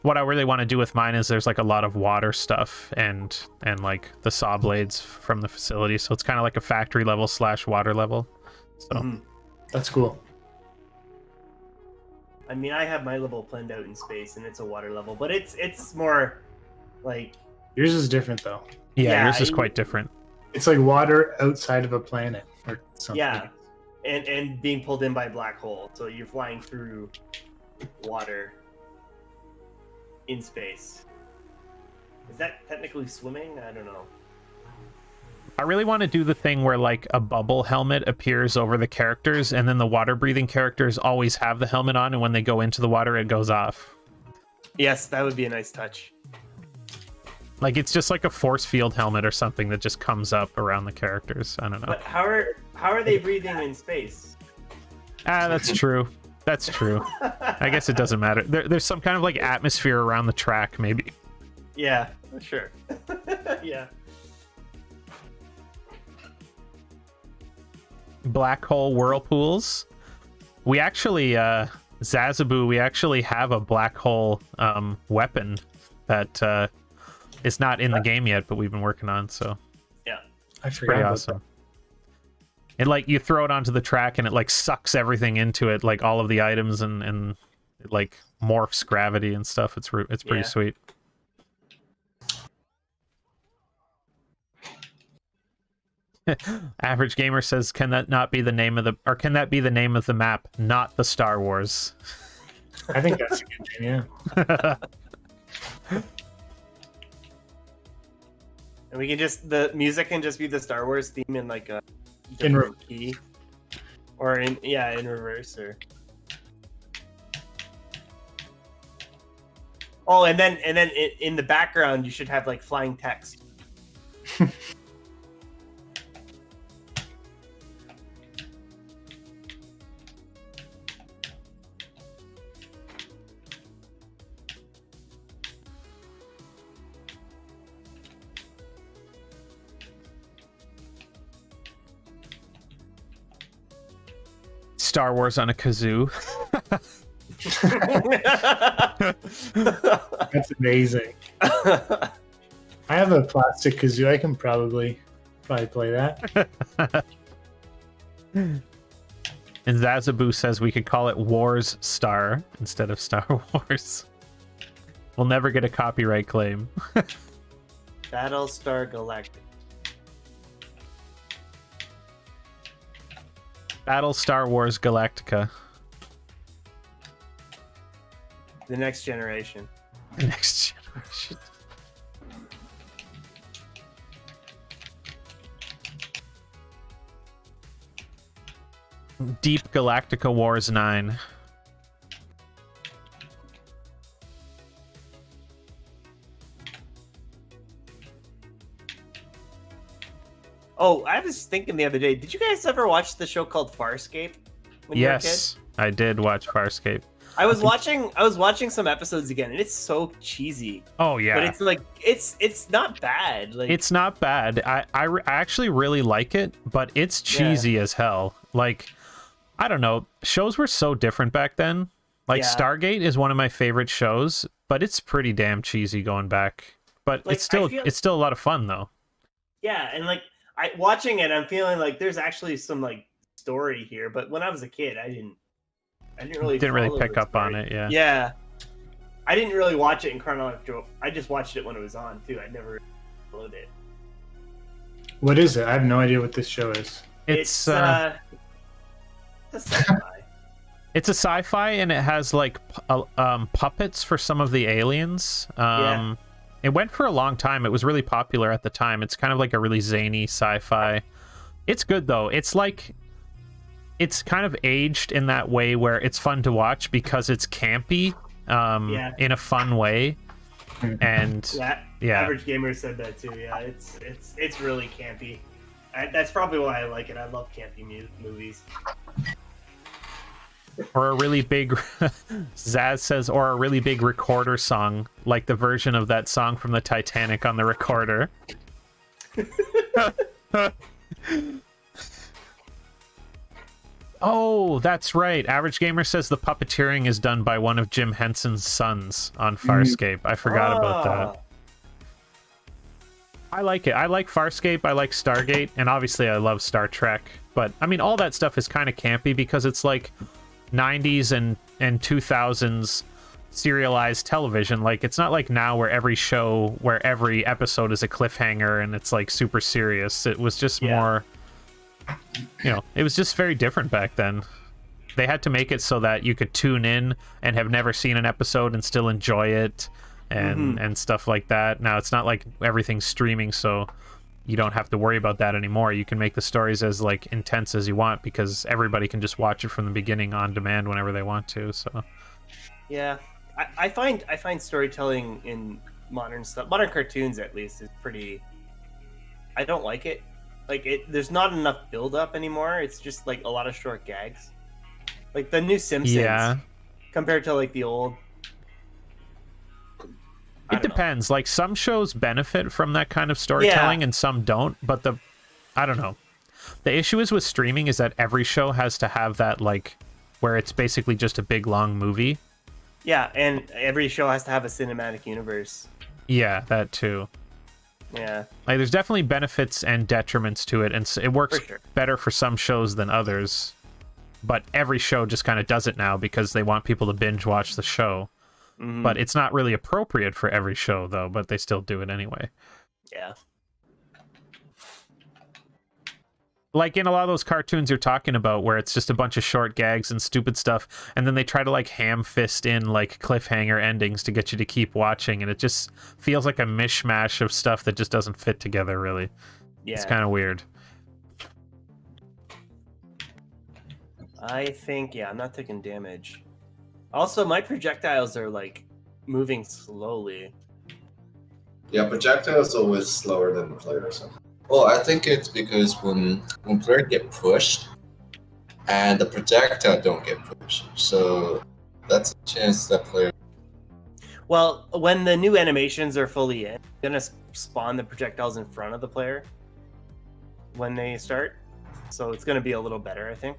what I really want to do with mine is there's like a lot of water stuff and like the saw blades from the facility, so it's kind of like a factory level / water level. So That's cool. I mean, I have my level planned out in space, and it's a water level, but it's more like Yours is different though. yeah, yours is quite different. It's like water outside of a planet or something. yeah, and being pulled in by a black hole, so you're flying through water in space. Is that technically swimming? I don't know. I really want to do the thing where like a bubble helmet appears over the characters, and then the water breathing characters always have the helmet on, and when they go into the water it goes off. Yes, that would be a nice touch. Like it's just like a force field helmet or something that just comes up around the characters. I don't know. But how are they breathing in space? That's true. That's true. I guess it doesn't matter. There's some kind of like atmosphere around the track, maybe. Yeah, sure. Yeah. Black hole whirlpools. We actually, Zazaboo, we actually have a black hole weapon that is not in the game yet, but we've been working on. So Yeah. I forgot pretty about awesome. And like you throw it onto the track and it like sucks everything into it, like all of the items and it like morphs gravity and stuff. It's pretty Yeah. sweet. Average Gamer says, "Can that not be the name of the, or can that be the name of the map, not the Star Wars?" that. I think that's a good name, yeah. And we can just the music can just be the Star Wars theme in like a In different key, or in reverse or. Oh, and then in the background you should have like flying text. Star Wars on a kazoo. That's amazing. I have a plastic kazoo. I can probably play that. And Zazaboo says we could call it Wars Star instead of Star Wars. We'll never get a copyright claim. Battlestar Galactica. Battle Star Wars Galactica. The next generation. Next generation. Deep Galactica Wars 9. Oh, I was thinking the other day. Did you guys ever watch the show called Farscape? When you were a kid? Yes, I did watch Farscape. I was watching some episodes again, and it's so cheesy. Oh yeah, But it's like it's not bad. Like it's not bad. I actually really like it, but it's cheesy as hell. Like, I don't know. Shows were so different back then. Like Yeah. Stargate is one of my favorite shows, but it's pretty damn cheesy going back. But Like, it's still I feel- it's still a lot of fun though. yeah, and like watching it, I'm feeling like there's actually some like story here. But when I was a kid, I didn't really follow pick the up on story. it. Yeah. Yeah, I didn't really watch it in chronological. I just watched it when it was on too. I never followed it. What is it? I have no idea what this show is. It's a sci-fi. it's a sci-fi and it has like puppets for some of the aliens. Yeah. It went for a long time. It was really popular at the time. It's kind of like a really zany sci-fi. It's good though. It's like it's kind of aged in that way where it's fun to watch because it's campy in a fun way. And Yeah, Average Gamer said that too. Yeah, it's really campy. That's probably why I like it. I love campy movies. or a really big Zaz says, or a really big recorder song, like the version of that song from the Titanic on the recorder. Oh, that's right. Average Gamer says the puppeteering is done by one of Jim Henson's sons on Farscape. I forgot about that. I like it. I like Farscape. I like Stargate. And obviously I love Star Trek. But, I mean, all that stuff is kind of campy because it's like 90s and 2000s serialized television. Like, it's not like now where every show, where every episode is a cliffhanger and it's like super serious. It was just more... You know, it was just very different back then. They had to make it so that you could tune in and have never seen an episode and still enjoy it and stuff like that. Now, it's not like everything's streaming, so you don't have to worry about that anymore. You can make the stories as like intense as you want because everybody can just watch it from the beginning on demand whenever they want to. So yeah, I find storytelling in modern cartoons at least is pretty... I don't like it. Like, there's not enough build-up anymore. It's just, like, a lot of short gags. Like, the new Simpsons, compared to, like, the old... It depends. Like, some shows benefit from that kind of storytelling and some don't, but I don't know. The issue is with streaming is that every show has to have that, like, where it's basically just a big, long movie. Yeah, and every show has to have a cinematic universe. Yeah, that too. Yeah. Like, there's definitely benefits and detriments to it, and it works better for some shows than others. But every show just kind of does it now because they want people to binge watch the show. But it's not really appropriate for every show, though, but they still do it anyway. Yeah. Like in a lot of those cartoons you're talking about where it's just a bunch of short gags and stupid stuff, and then they try to like ham fist in like cliffhanger endings to get you to keep watching, and it just feels like a mishmash of stuff that just doesn't fit together really. Yeah. It's kind of weird. I think, I'm not taking damage. Also, my projectiles are like moving slowly. Yeah, projectiles are always slower than the player. So. Well, I think it's because when players get pushed, and the projectile don't get pushed, so that's a chance that player. Well, when the new animations are fully in, you're gonna spawn the projectiles in front of the player when they start, so it's gonna be a little better, I think.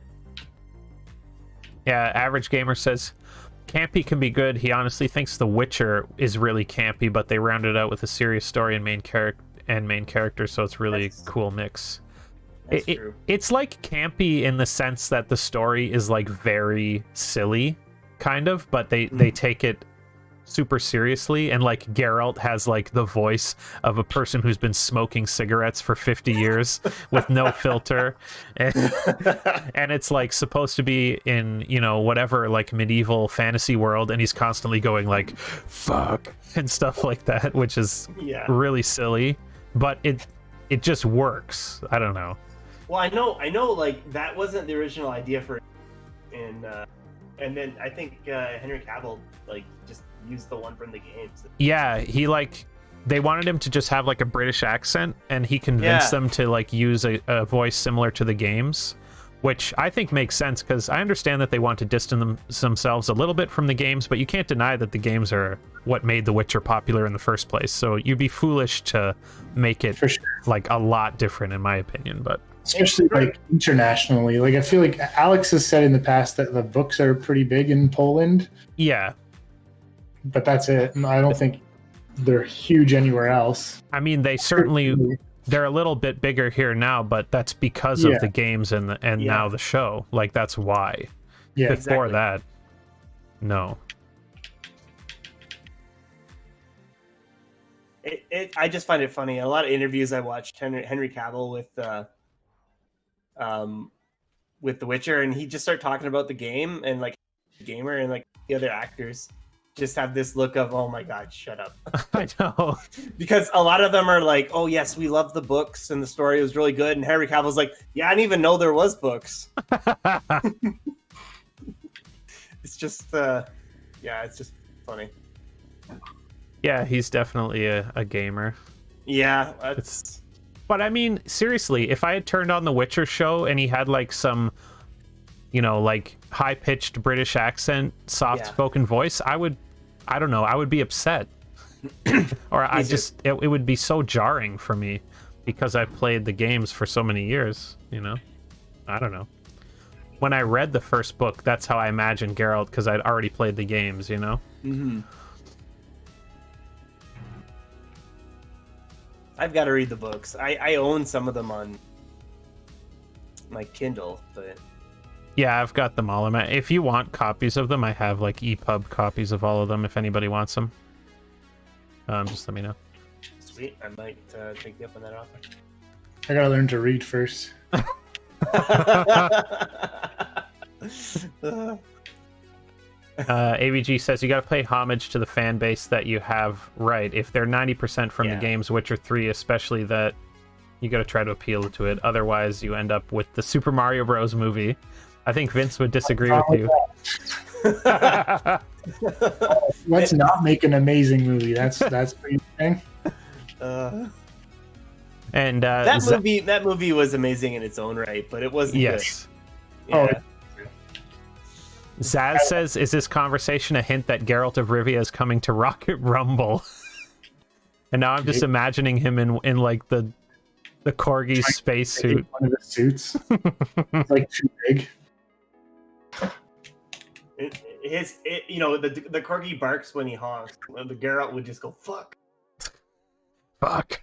Yeah, Average Gamer says campy can be good. He honestly thinks The Witcher is really campy, but they rounded it out with a serious story and main character, so it's really a cool mix. It's like campy in the sense that the story is like very silly, kind of, but they take it super seriously, and like Geralt has like the voice of a person who's been smoking cigarettes for 50 years with no filter, and it's like supposed to be in, you know, whatever like medieval fantasy world, and he's constantly going like fuck and stuff like that, which is really silly, but it just works. I don't know. Well, I know like that wasn't the original idea for it, and then I think Henry Cavill like just used the one from the games. Yeah, he like they wanted him to just have like a British accent, and he convinced them to like use a voice similar to the games, which I think makes sense because I understand that they want to distance themselves a little bit from the games, but you can't deny that the games are what made The Witcher popular in the first place. So you'd be foolish to make it like a lot different, in my opinion. But especially like internationally, like I feel like Alex has said in the past that the books are pretty big in Poland. Yeah, but that's it. I don't think they're huge anywhere else. I mean, they're a little bit bigger here now, but that's because of the games and now the show. Like that's why. Yeah, before that, no. I just find it funny. A lot of interviews I watched Henry Cavill with The Witcher, and he just started talking about the game and like the gamer, and like the other actors just have this look of, oh my god, shut up. I know. Because a lot of them are like, oh yes, we love the books and the story was really good, and Henry Cavill's like, yeah, I didn't even know there was books. It's just it's just funny. Yeah, he's definitely a gamer. Yeah, but I mean, seriously, if I had turned on the Witcher show and he had like some, you know, like high-pitched British accent, soft-spoken voice, I would be upset. Or it would be so jarring for me because I played the games for so many years, you know? I don't know. when I read the first book, that's how I imagined Geralt, because I'd already played the games, you know? Mm-hmm. I've got to read the books. I own some of them on my Kindle, but Yeah, I've got them all. If you want copies of them, I have like EPUB copies of all of them if anybody wants them. Just let me know. sweet. I might take you up on that offer. I gotta learn to read first. AVG says you got to pay homage to the fan base that you have. Right, if they're 90% from the games Witcher 3, especially, that you got to try to appeal to it. Otherwise, you end up with the Super Mario Bros. Movie. I think Vince would disagree with you. Let's not make an amazing movie. That's what you're saying. And that movie was amazing in its own right, but it wasn't. Yes. Good. Yeah. Zaz says, is this conversation a hint that Geralt of Rivia is coming to Rocket Rumble? And now I'm just imagining him in like the corgi spacesuit. One of the suits. It's like too big. The corgi barks when he honks. The Geralt would just go fuck. Fuck.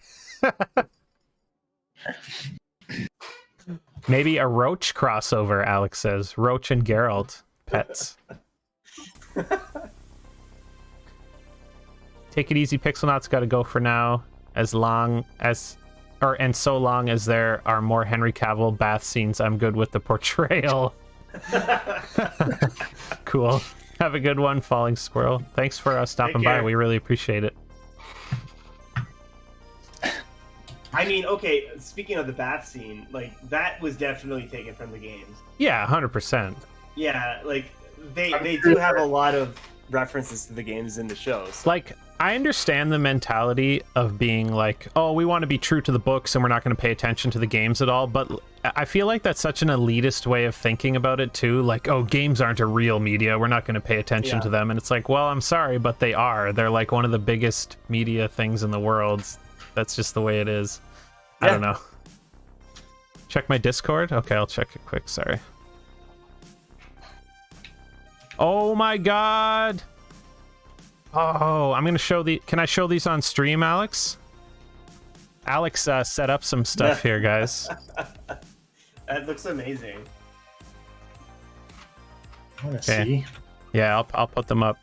Maybe a Roach crossover, Alex says. Roach and Geralt. Pets. Take it easy, Pixelnauts got to go for now. So long as there are more Henry Cavill bath scenes, I'm good with the portrayal. Cool. Have a good one, Falling Squirrel. Thanks for stopping by. We really appreciate it. I mean, okay, speaking of the bath scene, like, that was definitely taken from the games. Yeah, 100%. Yeah, like, they do have a lot of references to the games in the shows. Like, I understand the mentality of being like, oh, we want to be true to the books and we're not going to pay attention to the games at all, but I feel like that's such an elitist way of thinking about it too. Like, oh, games aren't a real media, we're not going to pay attention to them. And it's like, well, I'm sorry, but they are. They're like one of the biggest media things in the world. That's just the way it is. I don't know. Check my Discord? Okay, I'll check it quick, sorry. Oh my god! Oh, I'm gonna show can I show these on stream, Alex? Alex set up some stuff here, guys. That looks amazing. I wanna see. Yeah, I'll put them up.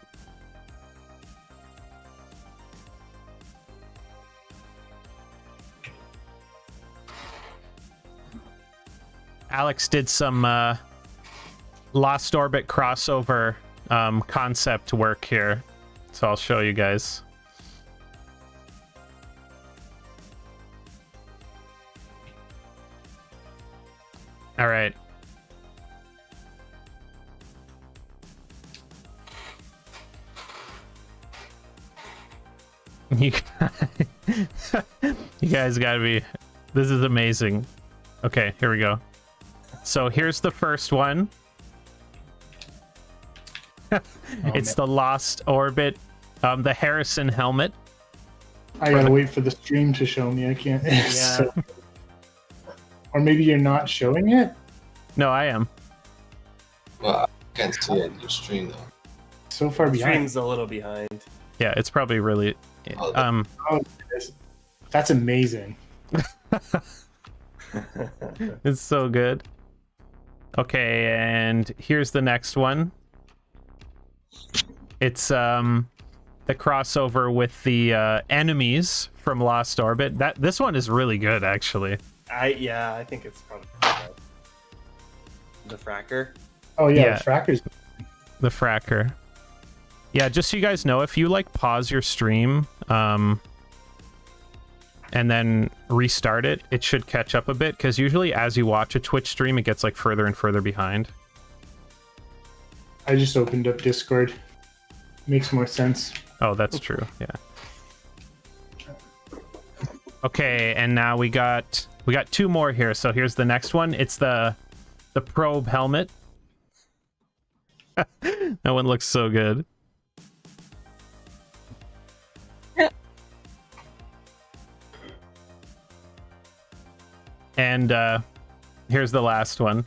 Alex did some Lost Orbit crossover concept work here, so I'll show you guys. All right. You guys gotta be... This is amazing. Okay, here we go. So here's the first one. It's the Lost Orbit, the Harrison helmet. I gotta wait for the stream to show me. I can't. Yeah. Or maybe you're not showing it? No, I am. Well, I can't see it in your stream though. So far behind. Stream's a little behind. Yeah, it's probably really... Oh, that's amazing. It's so good. Okay, and here's the next one. It's the crossover with the enemies from Lost Orbit. This one is really good, actually. I think it's probably the Fracker. Oh yeah, the Fracker's... The Fracker. Yeah, just so you guys know, if you like pause your stream and then restart it, it should catch up a bit, because usually as you watch a Twitch stream, it gets like further and further behind. I just opened up Discord. Makes more sense. Oh, that's true. Yeah. Okay, and now we got two more here. So here's the next one. It's the probe helmet. That one looks so good. And here's the last one.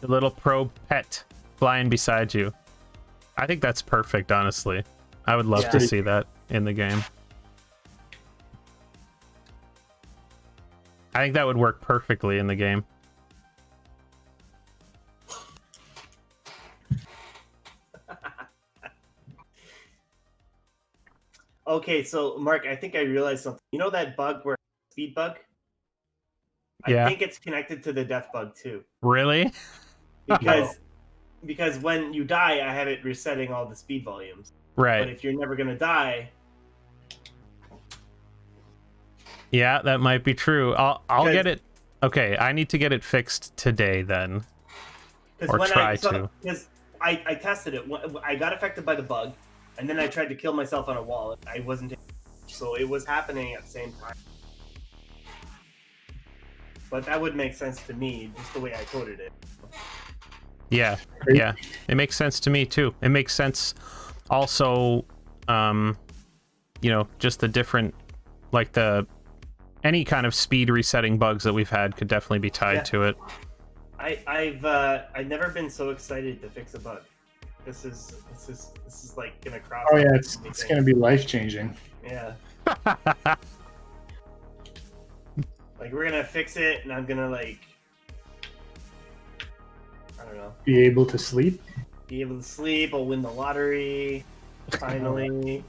The little pro pet flying beside you. I think that's perfect, honestly. I would love to see that in the game. I think that would work perfectly in the game. Okay, so Mark, I think I realized something. You know that bug where speed bug? Yeah. I think it's connected to the death bug too. Really? Because when you die, I have it resetting all the speed volumes. Right. But if you're never gonna die, yeah, that might be true. I'll Because- get it. Okay, I need to get it fixed today then. Or when try to. Because I tested it. I got affected by the bug, and then I tried to kill myself on a wall. I wasn't, so it was happening at the same time. But that would make sense to me, just the way I coded it. Yeah, yeah. It makes sense to me too. It makes sense also, you know, just the different, like any kind of speed resetting bugs that we've had could definitely be tied to it. I've never been so excited to fix a bug. This is like gonna cross. Oh yeah, it's gonna be life changing. Yeah. Like we're gonna fix it, and I'm gonna like, I don't know, Be able to sleep. be able to sleep. I'll win the lottery. Finally.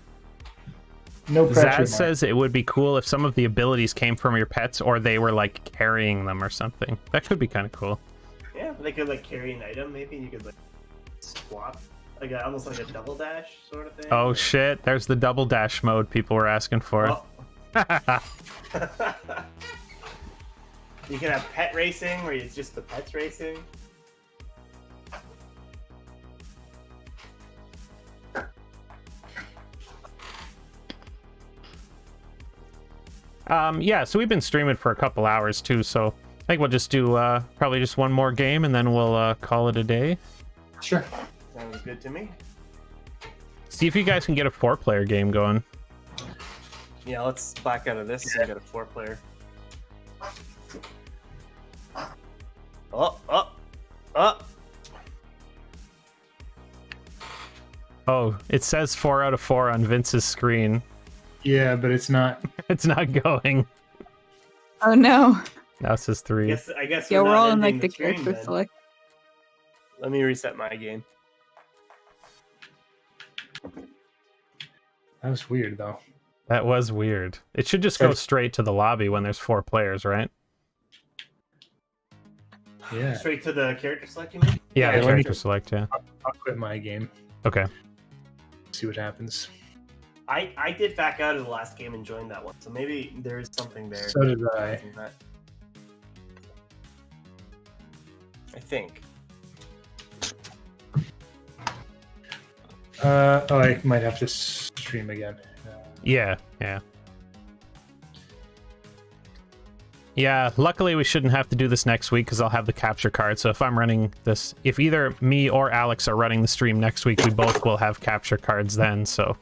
No pressure. Zaz Mark. says it would be cool if some of the abilities came from your pets or they were like carrying them or something. That could be kind of cool. Yeah, they could like carry an item. Maybe you could like swap, like almost like a double dash sort of thing. Oh shit, there's the double dash mode people were asking for. Oh. You can have pet racing, where it's just the pets racing. Yeah, so we've been streaming for a couple hours too, so I think we'll just do probably just one more game and then we'll call it a day. Sure. Sounds good to me. See if you guys can get a 4-player game going. Yeah, let's back out of this and get a 4-player. Oh. Oh, it says 4 out of 4 on Vince's screen. Yeah, but it's not. It's not going. Oh no. Now it says 3. I guess Yeah, we're not all in ending like the stream, character then. select. Let me reset my game. That was weird though. That was weird. It should just go straight to the lobby when there's 4 players, right? Yeah. Straight to the character select, you mean? Yeah, Yeah, the let me- character select, yeah. I'll quit my game. Okay. See what happens. I did back out of the last game and joined that one, so maybe there is something there. So did I. I think. Oh, I might have to stream again. Yeah. Yeah, luckily we shouldn't have to do this next week because I'll have the capture card. So if I'm running this, if either me or Alex are running the stream next week, we both will have capture cards then. So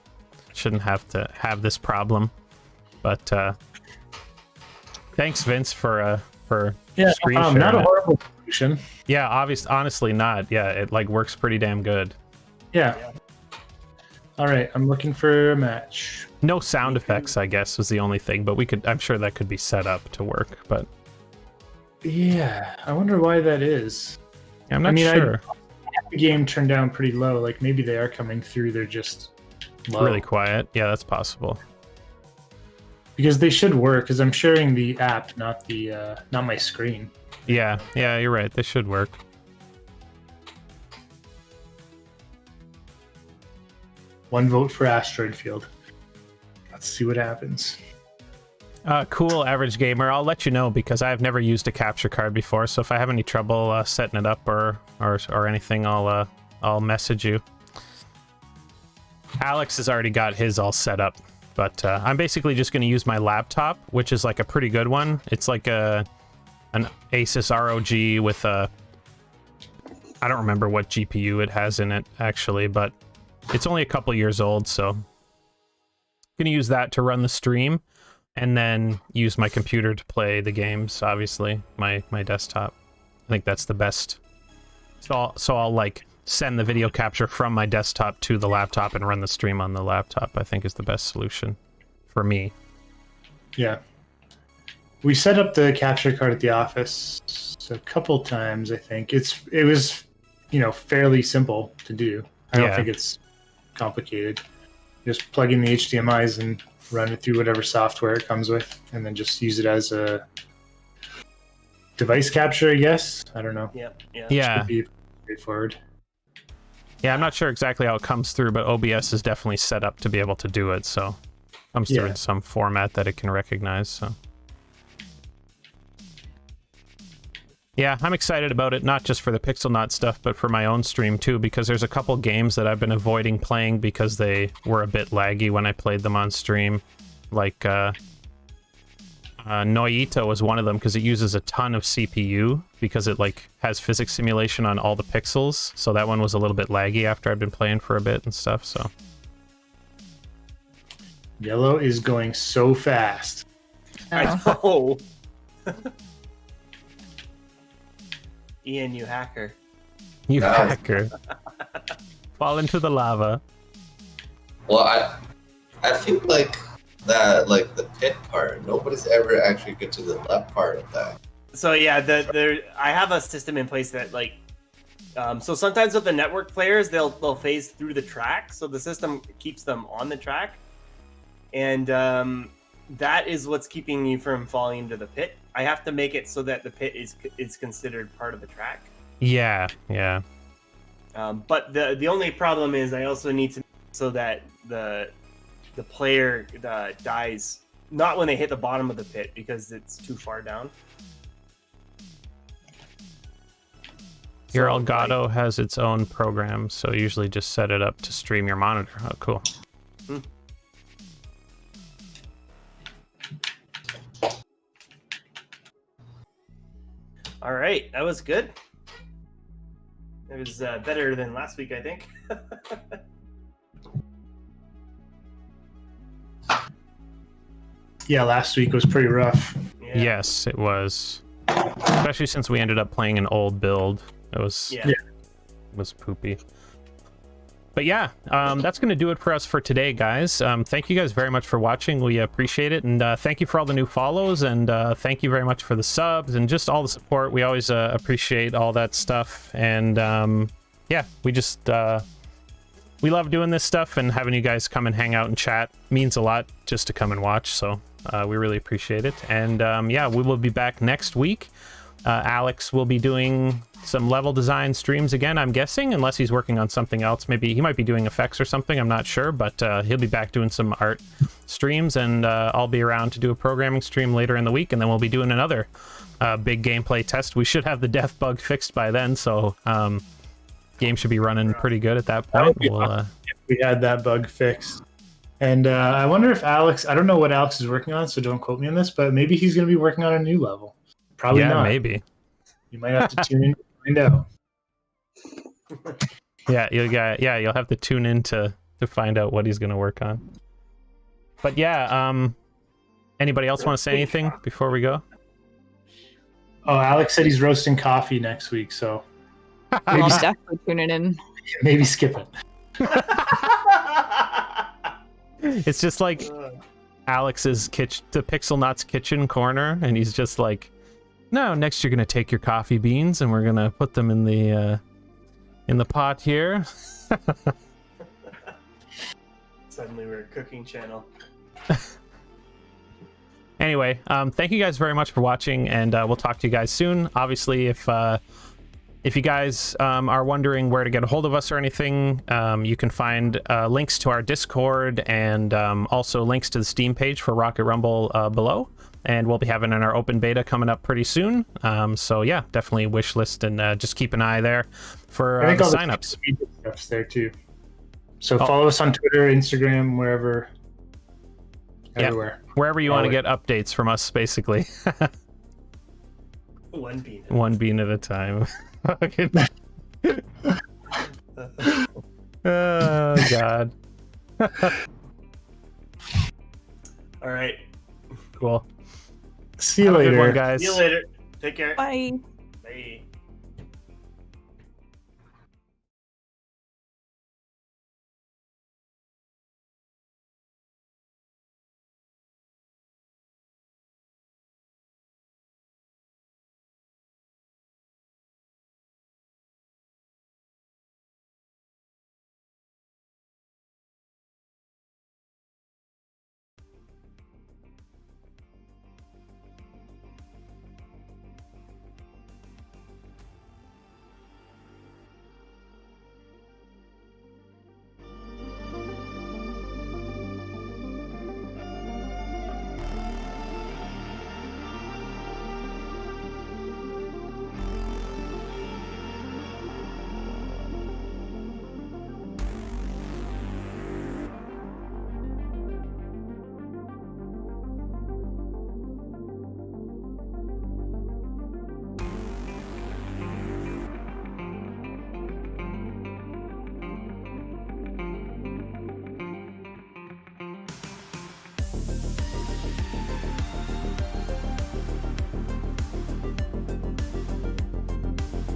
shouldn't have to have this problem. But thanks, Vince, for screen sharing. Not a it. horrible solution. Yeah, honestly not. Yeah, it like works pretty damn good. Yeah. All right, I'm looking for a match. No sound effects, I guess, was the only thing, but I'm sure that could be set up to work, but Yeah, I wonder why that is. I'm not sure. The game turned down pretty low. Like maybe they are coming through. They're just low. Really quiet. Yeah, that's possible. Because they should work. Because I'm sharing the app, not my screen. Yeah, you're right. This should work. One vote for Asteroid Field. Let's see what happens. Cool, average gamer. I'll let you know because I've never used a capture card before. So if I have any trouble setting it up or anything, I'll message you. Alex has already got his all set up, but I'm basically just going to use my laptop, which is like a pretty good one. It's like an Asus ROG with I don't remember what GPU it has in it actually, but it's only a couple years old, so I'm going to use that to run the stream and then use my computer to play the games, obviously, my desktop. I think that's the best So I'll like send the video capture from my desktop to the laptop and run the stream on the laptop. I think is the best solution for me. Yeah. We set up the capture card at the office a couple times, I think. It was, fairly simple to do. I don't think it's complicated. Just plug in the HDMIs and run it through whatever software it comes with, and then just use it as a device capture, I guess. I don't know. Yeah. Should be straightforward. Yeah, I'm not sure exactly how it comes through, but OBS is definitely set up to be able to do it, so it comes through in some format that it can recognize, so. Yeah, I'm excited about it, not just for the Pixelnaut stuff, but for my own stream too, because there's a couple games that I've been avoiding playing because they were a bit laggy when I played them on stream. Like, Noita was one of them because it uses a ton of CPU because it, like, has physics simulation on all the pixels, so that one was a little bit laggy after I'd been playing for a bit and stuff, so. Yellow is going so fast. I know. Ian, you hacker. You hacker. Fall into the lava. Well, I feel like that, like the pit part, nobody's ever actually get to the left part of that. So yeah, I have a system in place that like, so sometimes with the network players, they'll phase through the track, so the system keeps them on the track, and that is what's keeping you from falling into the pit. I have to make it so that the pit is considered part of the track. Yeah. But the only problem is I also need to so that the player dies not when they hit the bottom of the pit because it's too far down. Your Elgato has its own program, so usually just set it up to stream your monitor. Oh, cool. All right, that was good. It was better than last week, I think. Yeah, last week was pretty rough. Yeah. Yes, it was. Especially since we ended up playing an old build. It was poopy. But yeah, that's going to do it for us for today, guys. Thank you guys very much for watching. We appreciate it. And thank you for all the new follows. And thank you very much for the subs and just all the support. We always appreciate all that stuff. And yeah, we just... we love doing this stuff, and having you guys come and hang out and chat means a lot just to come and watch. So we really appreciate it. And yeah, we will be back next week. Alex will be doing some level design streams again, I'm guessing, unless he's working on something else. Maybe he might be doing effects or something, I'm not sure, but he'll be back doing some art streams, and I'll be around to do a programming stream later in the week, and then we'll be doing another big gameplay test. We should have the death bug fixed by then, so game should be running pretty good at that point. If we had that bug fixed. And I wonder if Alex, I don't know what Alex is working on, so don't quote me on this, but maybe he's going to be working on a new level. Probably not. Maybe. You might have to tune in to find out. You'll have to tune in to find out what he's going to work on. But yeah, anybody else want to say anything before we go? Oh, Alex said he's roasting coffee next week, so I'll definitely tune it in. maybe skip it. It's just like Alex's the Pixelnaut's kitchen corner, and he's just like, no, next you're gonna take your coffee beans and we're gonna put them in the pot here. Suddenly we're a cooking channel. Anyway, thank you guys very much for watching, and we'll talk to you guys soon. Obviously, if you guys are wondering where to get a hold of us or anything, you can find links to our Discord and also links to the Steam page for Rocket Rumble below. And we'll be having our open beta coming up pretty soon. So yeah, definitely wish list, and just keep an eye there for the signups. Stuff's there too. So follow us on Twitter, Instagram, wherever, everywhere. Wherever you want to get updates from us, basically. One bean. One bean at a time. Oh God. All right. Cool. See you Have a later. good one, guys. See you later. Take care. Bye. Bye.